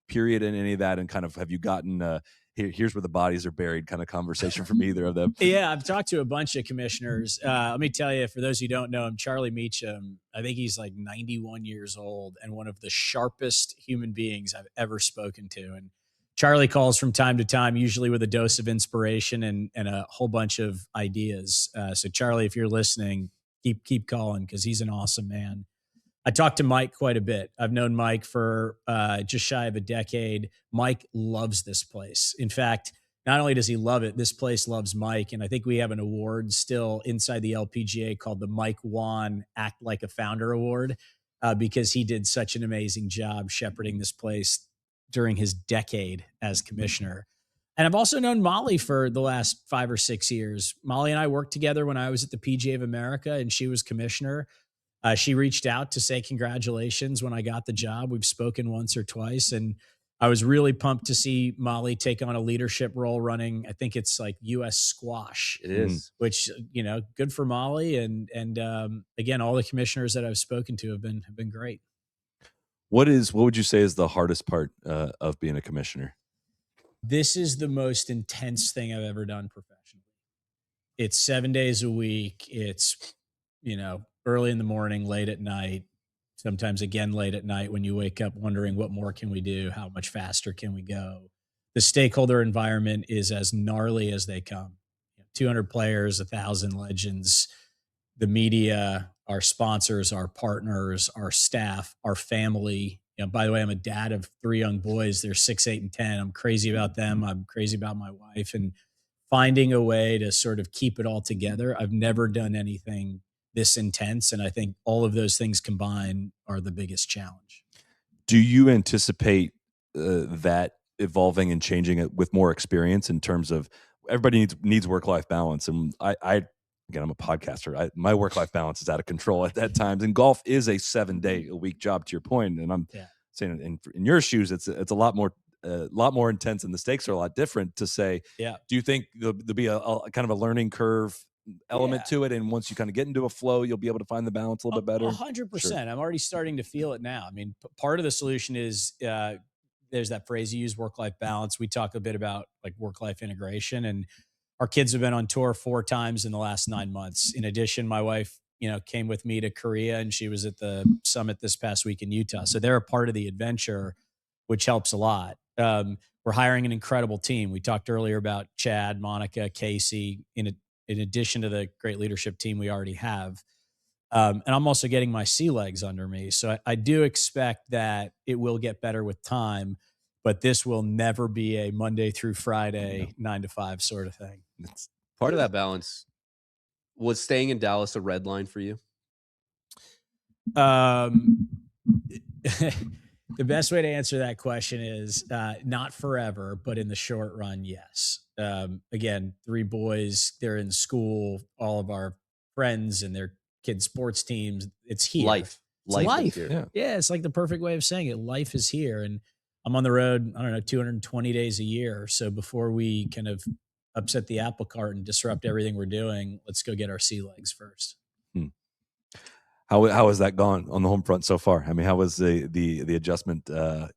period in any of that, and kind of have you gotten here's where the bodies are buried kind of conversation from either of them? Yeah, I've talked to a bunch of commissioners. Let me tell you, for those who don't know him, Charlie Meacham, I think he's like 91 years old and one of the sharpest human beings I've ever spoken to. And Charlie calls from time to time, usually with a dose of inspiration and a whole bunch of ideas. So Charlie, if you're listening, keep calling because he's an awesome man. I talked to Mike quite a bit. I've known Mike for just shy of a decade. Mike loves this place. In fact, not only does he love it, this place loves Mike. And I think we have an award still inside the LPGA called the Mike Wan Act Like a Founder Award because he did such an amazing job shepherding this place during his decade as commissioner. And I've also known Molly for the last 5 or 6 years. Molly and I worked together when I was at the PGA of America and she was commissioner. She reached out to say congratulations when I got the job. We've spoken once or twice, and I was really pumped to see Molly take on a leadership role running. I think it's like U.S. squash. It is, which good for Molly. And again, all the commissioners that I've spoken to have been great. What would you say is the hardest part of being a commissioner? This is the most intense thing I've ever done professionally. It's 7 days a week. It's early in the morning, late at night, sometimes again late at night when you wake up wondering what more can we do? How much faster can we go? The stakeholder environment is as gnarly as they come. 200 players, 1,000 legends, the media, our sponsors, our partners, our staff, our family. By the way, I'm a dad of 3 young boys. They're 6, 8, and 10. I'm crazy about them. I'm crazy about my wife, and finding a way to sort of keep it all together. I've never done anything this intense. And I think all of those things combined are the biggest challenge. Do you anticipate that evolving and changing it with more experience in terms of everybody needs work-life balance? And again, I'm a podcaster. My work-life balance is out of control at times. And golf is a 7-day-a-week job, to your point. And I'm saying in your shoes, it's a lot more intense and the stakes are a lot different to say, do you think there'll be a kind of a learning curve element to it, and once you kind of get into a flow, you'll be able to find the balance a little bit better? 100%. Sure. I'm already starting to feel it now. I mean, part of the solution is there's that phrase you use, work-life balance. We talk a bit about like work-life integration, and our kids have been on tour 4 times in the last 9 months. In addition, my wife, came with me to Korea, and she was at the summit this past week in Utah. So they're a part of the adventure, which helps a lot. We're hiring an incredible team. We talked earlier about Chad, Monica, Casey, in addition to the great leadership team we already have. And I'm also getting my sea legs under me. So I do expect that it will get better with time, but this will never be a Monday through Friday, 9 to 5 sort of thing. It's part of that balance. Was staying in Dallas a red line for you? The best way to answer that question is not forever, but in the short run, yes. Again, 3 boys, they're in school, all of our friends and their kids' sports teams. It's here. Life. Here. Yeah, it's like the perfect way of saying it. Life is here. And I'm on the road, 220 days a year. So before we kind of upset the apple cart and disrupt everything we're doing, let's go get our sea legs first. How has that gone on the home front so far? I mean, how was the adjustment? How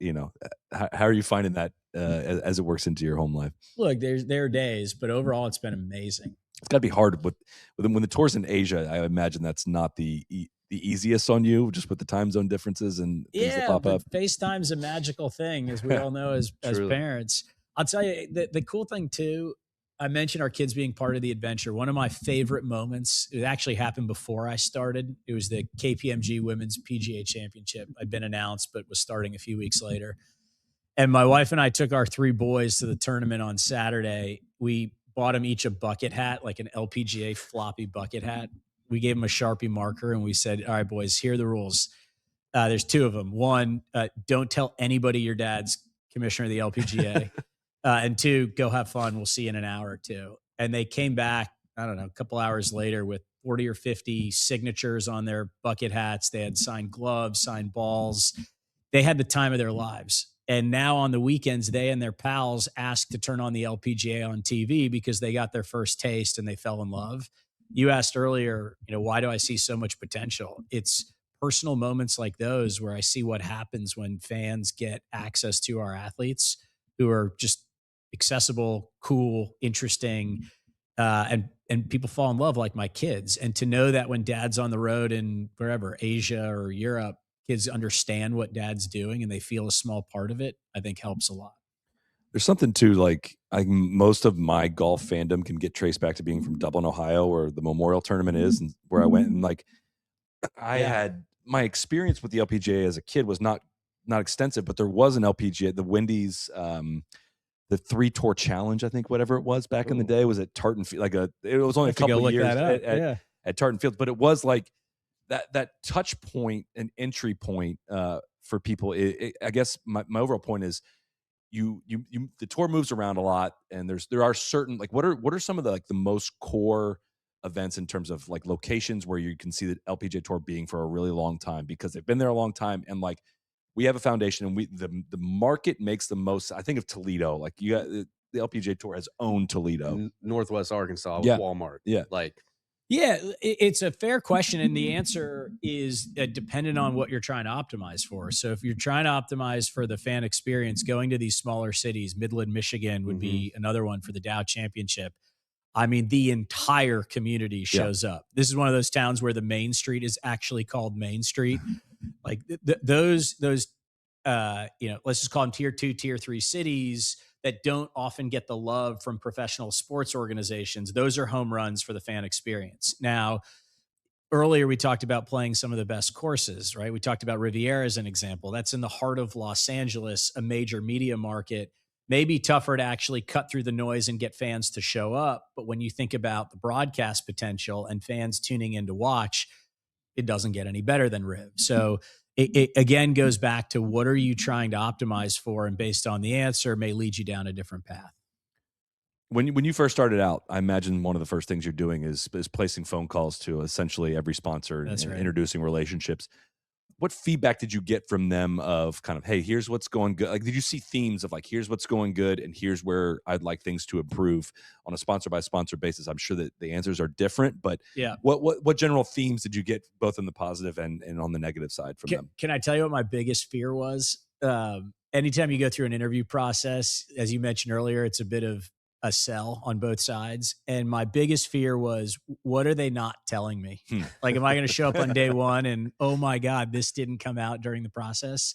are you finding that as it works into your home life? Look, there are days, but overall, it's been amazing. It's got to be hard when the tour's in Asia. I imagine that's not the easiest on you, just with the time zone differences and things that pop up. FaceTime's a magical thing, as we all know as parents. I'll tell you, the cool thing too, I mentioned our kids being part of the adventure. One of my favorite moments, it actually happened before I started. It was the KPMG Women's PGA Championship. I'd been announced, but was starting a few weeks later. And my wife and I took our 3 boys to the tournament on Saturday. We bought them each a bucket hat, like an LPGA floppy bucket hat. We gave them a Sharpie marker and we said, all right, boys, here are the rules. There's 2 of them. One, don't tell anybody your dad's commissioner of the LPGA. And 2, go have fun. We'll see you in an hour or 2. And they came back, I don't know, a couple hours later with 40 or 50 signatures on their bucket hats. They had signed gloves, signed balls. They had the time of their lives. And now on the weekends, they and their pals ask to turn on the LPGA on TV because they got their first taste and they fell in love. You asked earlier, why do I see so much potential? It's personal moments like those where I see what happens when fans get access to our athletes who are just accessible, cool, interesting, and people fall in love like my kids. And to know that when dad's on the road in wherever, Asia or Europe, kids understand what dad's doing and they feel a small part of it, I think helps a lot. There's something to like, most of my golf fandom can get traced back to being from Dublin, Ohio, where the Memorial Tournament is, and where I went. And like, I had my experience with the LPGA as a kid was not extensive, but there was an LPGA, the Wendy's, the 3-tour challenge, I think, whatever it was back in the day, was at Tartan Field. It was only a couple of years at Tartan Field, but it was like that touch point and entry point for people. I guess my overall point is you the tour moves around a lot, and there are certain, like, what are some of the the most core events in terms of like locations where you can see the LPGA Tour being for a really long time because they've been there a long time, and like we have a foundation, and the market makes the most. I think of Toledo, like you got the LPGA Tour has owned Toledo, Northwest Arkansas with Walmart. It's a fair question, and the answer is dependent on what you're trying to optimize for. So if you're trying to optimize for the fan experience, going to these smaller cities, Midland, Michigan would be another one for the Dow Championship. I mean, the entire community shows up. This is one of those towns where the main street is actually called Main Street. Like those let's just call them tier 2, tier 3 cities that don't often get the love from professional sports organizations. Those are home runs for the fan experience. Now, earlier we talked about playing some of the best courses, right? We talked about Riviera as an example. That's in the heart of Los Angeles, a major media market. Maybe tougher to actually cut through the noise and get fans to show up. But when you think about the broadcast potential and fans tuning in to watch, it doesn't get any better than Riv. So it again goes back to what are you trying to optimize for? And based on the answer may lead you down a different path. When you first started out, I imagine one of the first things you're doing is placing phone calls to essentially every sponsor and introducing relationships. What feedback did you get from them of kind of, hey, here's what's going good? Like, did you see themes of like, here's what's going good and here's where I'd like things to improve on a sponsor by sponsor basis? I'm sure that the answers are different, but what general themes did you get both in the positive and on the negative side from them? Can I tell you what my biggest fear was? Anytime you go through an interview process, as you mentioned earlier, it's a bit of a sell on both sides. And my biggest fear was, what are they not telling me? Like, am I going to show up on day one and, oh my God, this didn't come out during the process?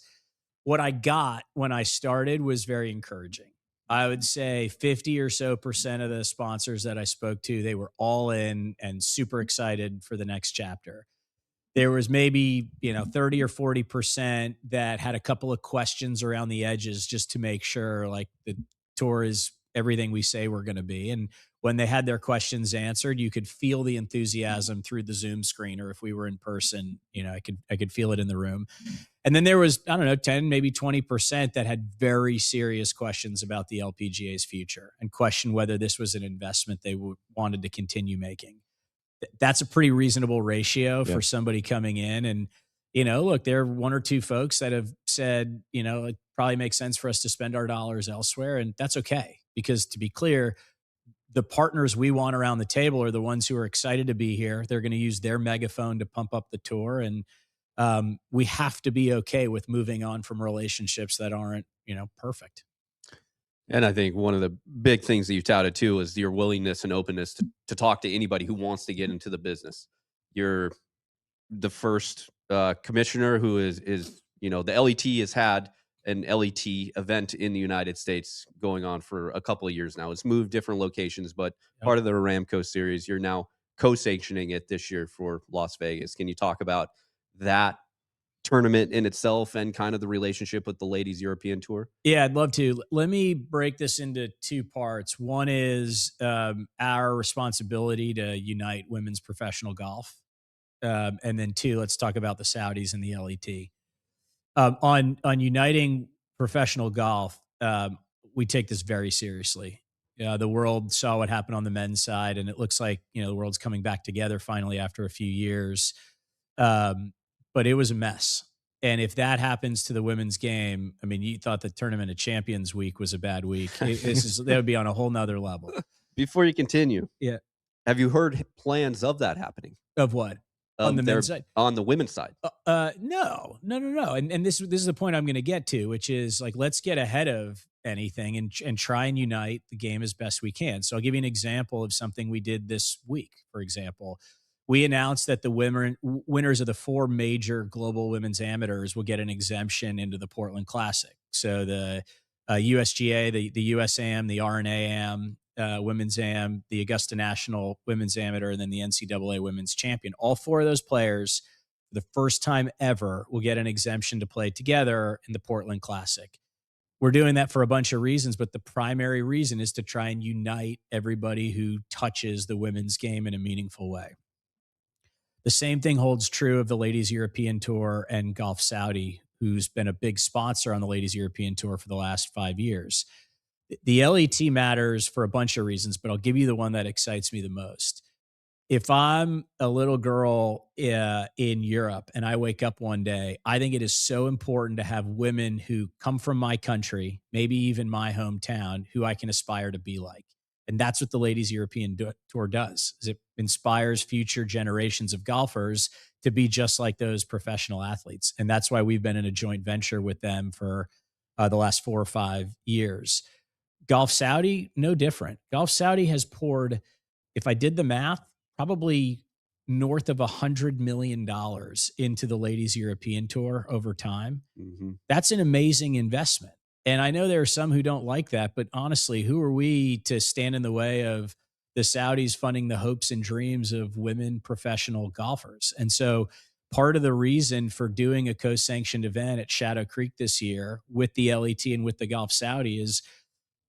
What I got when I started was very encouraging. I would say 50 or so % of the sponsors that I spoke to, they were all in and super excited for the next chapter. There was maybe, 30 or 40% that had a couple of questions around the edges just to make sure like the tour is everything we say we're going to be. And when they had their questions answered, you could feel the enthusiasm through the Zoom screen, or if we were in person, I could feel it in the room. And then there was, 10, maybe 20% that had very serious questions about the LPGA's future and questioned whether this was an investment they wanted to continue making. That's a pretty reasonable ratio for somebody coming in. And, look, there are 1 or 2 folks that have said, it probably makes sense for us to spend our dollars elsewhere. And that's okay. Because to be clear, the partners we want around the table are the ones who are excited to be here. They're going to use their megaphone to pump up the tour. And we have to be okay with moving on from relationships that aren't, perfect. And I think one of the big things that you touted too is your willingness and openness to talk to anybody who wants to get into the business. You're the first commissioner who is the LET has had an LET event in the United States going on for a couple of years now. It's moved different locations, but part of the Aramco series, you're now co-sanctioning it this year for Las Vegas. Can you talk about that tournament in itself and kind of the relationship with the Ladies European Tour? Yeah, I'd love to. Let me break this into two parts. One is our responsibility to unite women's professional golf. And then two, let's talk about the Saudis and the LET. On uniting professional golf, we take this very seriously. The world saw what happened on the men's side, and it looks like the world's coming back together finally after a few years. But it was a mess. And if that happens to the women's game, I mean, you thought the Tournament of Champions week was a bad week. That would be on a whole nother level. Before you continue, Yeah. Have you heard plans of that happening? Of what? On the men's side? On the women's side. No. And this is the point I'm going to get to, which is like, let's get ahead of anything and try and unite the game as best we can. So I'll give you an example of something we did this week. For example, we announced that the winners of the 4 major global women's amateurs will get an exemption into the Portland Classic. So the USGA, the USAM, the RNAAM, Women's Am, the Augusta National Women's Amateur, and then the NCAA Women's Champion. All 4 of those players, for the first time ever, will get an exemption to play together in the Portland Classic. We're doing that for a bunch of reasons, but the primary reason is to try and unite everybody who touches the women's game in a meaningful way. The same thing holds true of the Ladies European Tour and Golf Saudi, who's been a big sponsor on the Ladies European Tour for the last 5 years. The LET matters for a bunch of reasons, but I'll give you the one that excites me the most. If I'm a little girl in Europe and I wake up one day, I think it is so important to have women who come from my country, maybe even my hometown, who I can aspire to be like. And that's what the Ladies European Tour does, is it inspires future generations of golfers to be just like those professional athletes. And that's why we've been in a joint venture with them for the last 4 or 5 years. Golf Saudi, no different. Golf Saudi has poured, if I did the math, probably north of $100 million into the Ladies European Tour over time. Mm-hmm. That's an amazing investment. And I know there are some who don't like that, but honestly, who are we to stand in the way of the Saudis funding the hopes and dreams of women professional golfers? And so part of the reason for doing a co-sanctioned event at Shadow Creek this year with the LET and with the Golf Saudi is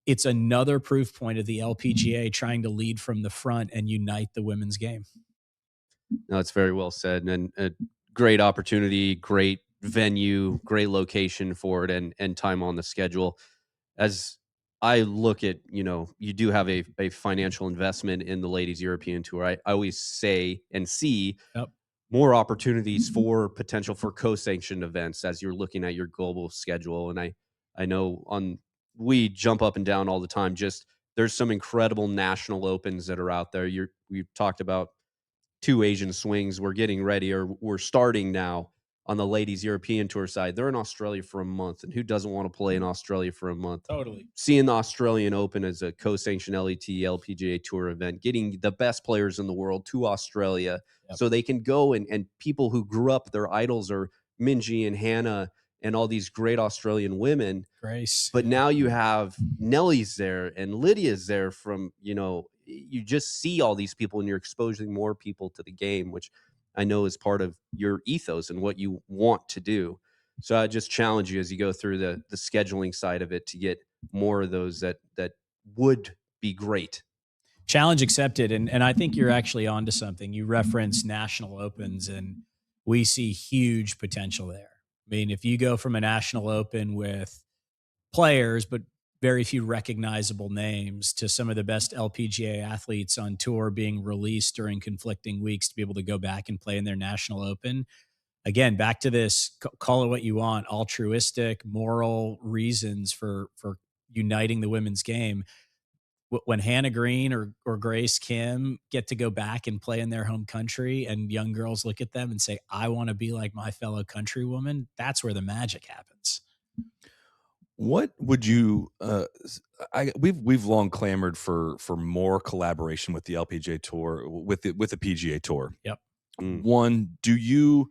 it's another proof point of the LPGA trying to lead from the front and unite the women's game. No, it's very well said, and a great opportunity, great venue, great location for it, and time on the schedule. As I look at, you do have a financial investment in the Ladies European Tour. I always say and see more opportunities for potential for co-sanctioned events as you're looking at your global schedule. And I know we jump up and down all the time. Just there's some incredible national opens that are out there. We've talked about 2 Asian swings. We're getting ready, or we're starting now on the Ladies European Tour side. They're in Australia for a month, and who doesn't want to play in Australia for a month? Totally. Seeing the Australian Open as a co-sanctioned LET LPGA Tour event, getting the best players in the world to Australia so they can go and people who grew up, their idols are Minjee and Hannah and all these great Australian women. Grace. But now you have Nellie's there and Lydia's there from, you just see all these people and you're exposing more people to the game, which I know is part of your ethos and what you want to do. So I just challenge you as you go through the scheduling side of it to get more of those that would be great. Challenge accepted. And I think you're actually onto something. You reference national opens, and we see huge potential there. I mean, if you go from a national open with players, but very few recognizable names, to some of the best LPGA athletes on tour being released during conflicting weeks to be able to go back and play in their national open. Again, back to this, call it what you want, altruistic, moral reasons for uniting the women's game. When Hannah Green or Grace Kim get to go back and play in their home country and young girls look at them and say, I want to be like my fellow countrywoman, that's where the magic happens. What would you? We've long clamored for more collaboration with the LPGA Tour, with the PGA Tour. Yep. One, do you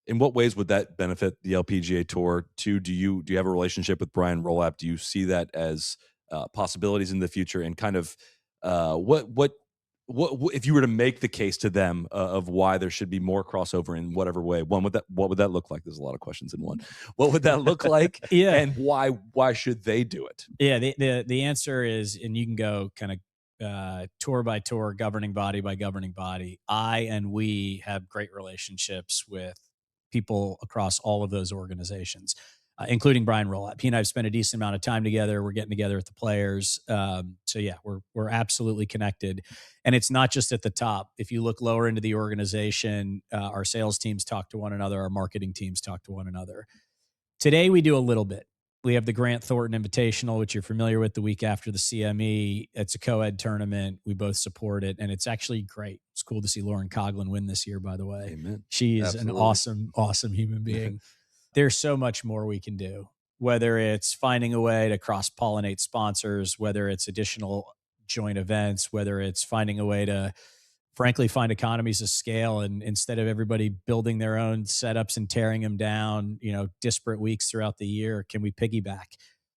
In what ways would that benefit the LPGA Tour? Too, do you have a relationship with Brian Rolapp? Do you see that as possibilities in the future? And kind of what if you were to make the case to them of why there should be more crossover in whatever way? What would that look like? There's a lot of questions in one. What would that look like? Yeah. And why should they do it? Yeah, the answer is, and you can go kind of tour by tour, governing body by governing body. I and we have great relationships with people across all of those organizations, including Brian Rolapp. He and I have spent a decent amount of time together. We're getting together with the players. So yeah, we're absolutely connected, and it's not just at the top. If you look lower into the organization, our sales teams talk to one another, our marketing teams talk to one another. Today we do a little bit. We have the Grant Thornton Invitational, which you're familiar with, the week after the CME. It's a co-ed tournament. We both support it, and it's actually great. It's cool to see Lauren Coughlin win this year, by the way. Amen. She is Absolutely. an awesome, awesome human being. There's so much more we can do, whether it's finding a way to cross-pollinate sponsors, whether it's additional joint events, whether it's finding a way to frankly find economies of scale, and instead of everybody building their own setups and tearing them down, disparate weeks throughout the year, can we piggyback?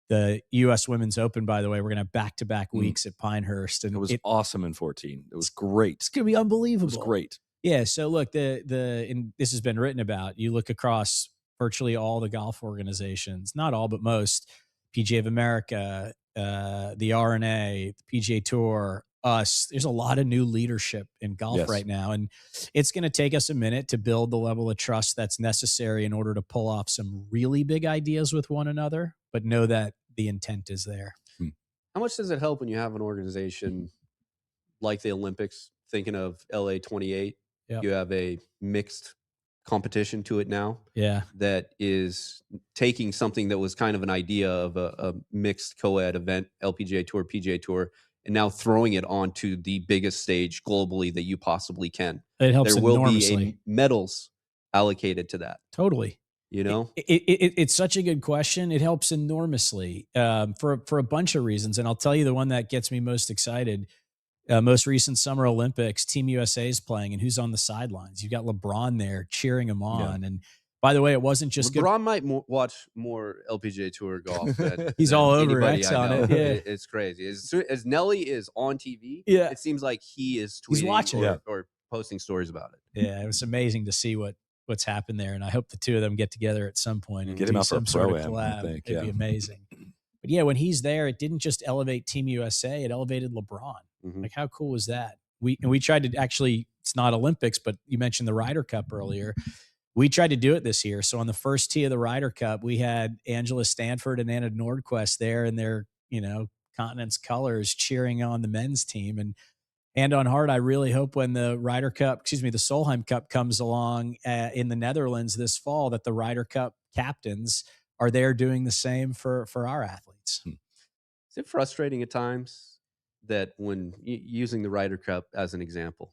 The U.S. Women's Open, by the way, we're going to have back-to-back weeks at Pinehurst, and It was awesome in 14. It was great. It's going to be unbelievable. It was great. Yeah. So look, and this has been written about. You look across virtually all the golf organizations, not all, but most, PGA of America, the R&A, the PGA Tour, us. There's a lot of new leadership in golf right now, and it's going to take us a minute to build the level of trust that's necessary in order to pull off some really big ideas with one another, but know that the intent is there. How much does it help when you have an organization like the Olympics, thinking of LA 28? Yep. You have a mixed competition to it now. Yeah. That is taking something that was kind of an idea of a mixed co-ed event, LPGA Tour, PGA Tour, and now throwing it onto the biggest stage globally that you possibly can. It helps there will enormously. be medals allocated to that. Totally. It's such a good question. It helps enormously for a bunch of reasons. And I'll tell you the one that gets me most excited. Most recent Summer Olympics, Team USA is playing, and who's on the sidelines? You've got LeBron there cheering him on. Yeah. And by the way, it wasn't just LeBron might watch more LPGA Tour golf. He's all over X on it. Yeah. It's crazy. As Nelly is on TV, yeah, it seems like he is tweeting he's watching or posting stories about it. Yeah, it was amazing to see what's happened there, and I hope the two of them get together at some point and get him out for some sort of Pro-Am, collab. I think. It'd be amazing. But yeah, when he's there, it didn't just elevate Team USA; it elevated LeBron. Mm-hmm. Like, how cool was that? We tried to actually, it's not Olympics, but you mentioned the Ryder Cup earlier. We tried to do it this year. So on the first tee of the Ryder Cup, we had Angela Stanford and Anna Nordquist there in their, continent's colors cheering on the men's team. And hand on heart, I really hope when the the Solheim Cup comes along in the Netherlands this fall, that the Ryder Cup captains are there doing the same for our athletes. Is it frustrating at times that when using the Ryder Cup as an example,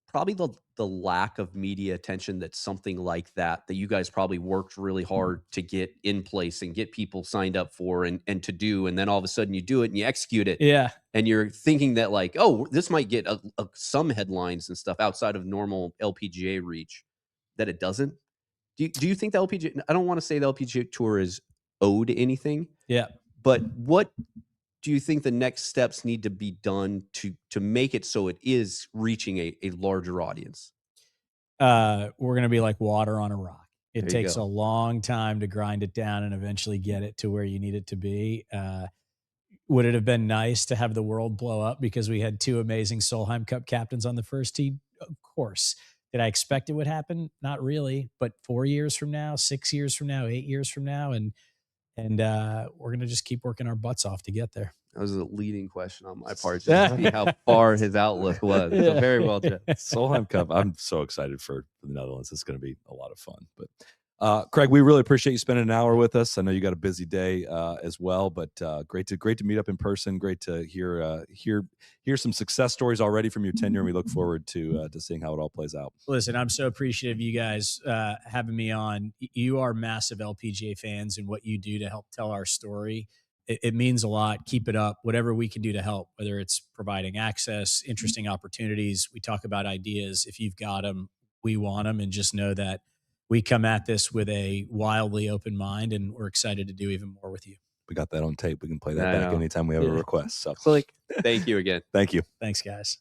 probably the lack of media attention that something like that you guys probably worked really hard to get in place and get people signed up for and to do, and then all of a sudden you do it and you execute it, and you're thinking that like, oh, this might get some headlines and stuff outside of normal LPGA reach, that it doesn't. Do you think the LPGA? I don't want to say the LPGA Tour is owed anything, but what do you think the next steps need to be done to make it so it is reaching a larger audience? We're going to be like water on a rock. It takes a long time to grind it down and eventually get it to where you need it to be. Would it have been nice to have the world blow up because we had two amazing Solheim Cup captains on the first tee? Of course. Did I expect it would happen? Not really. But 4 years from now, 6 years from now, 8 years from now, and we're going to just keep working our butts off to get there. That was a leading question on my part, just to see how far his outlook was. So very well done. Solheim Cup. I'm so excited for the Netherlands. It's going to be a lot of fun. But Craig, we really appreciate you spending an hour with us. I know you got a busy day as well, but great to meet up in person. Great to hear some success stories already from your tenure. And we look forward to seeing how it all plays out. Listen, I'm so appreciative of you guys having me on. You are massive LPGA fans, and what you do to help tell our story, it means a lot. Keep it up. Whatever we can do to help, whether it's providing access, interesting opportunities. We talk about ideas. If you've got them, we want them, and just know that we come at this with a wildly open mind, and we're excited to do even more with you. We got that on tape. We can play that I back know. anytime we have a Yeah. request. So Click. Thank you again. thank you. Thanks, guys.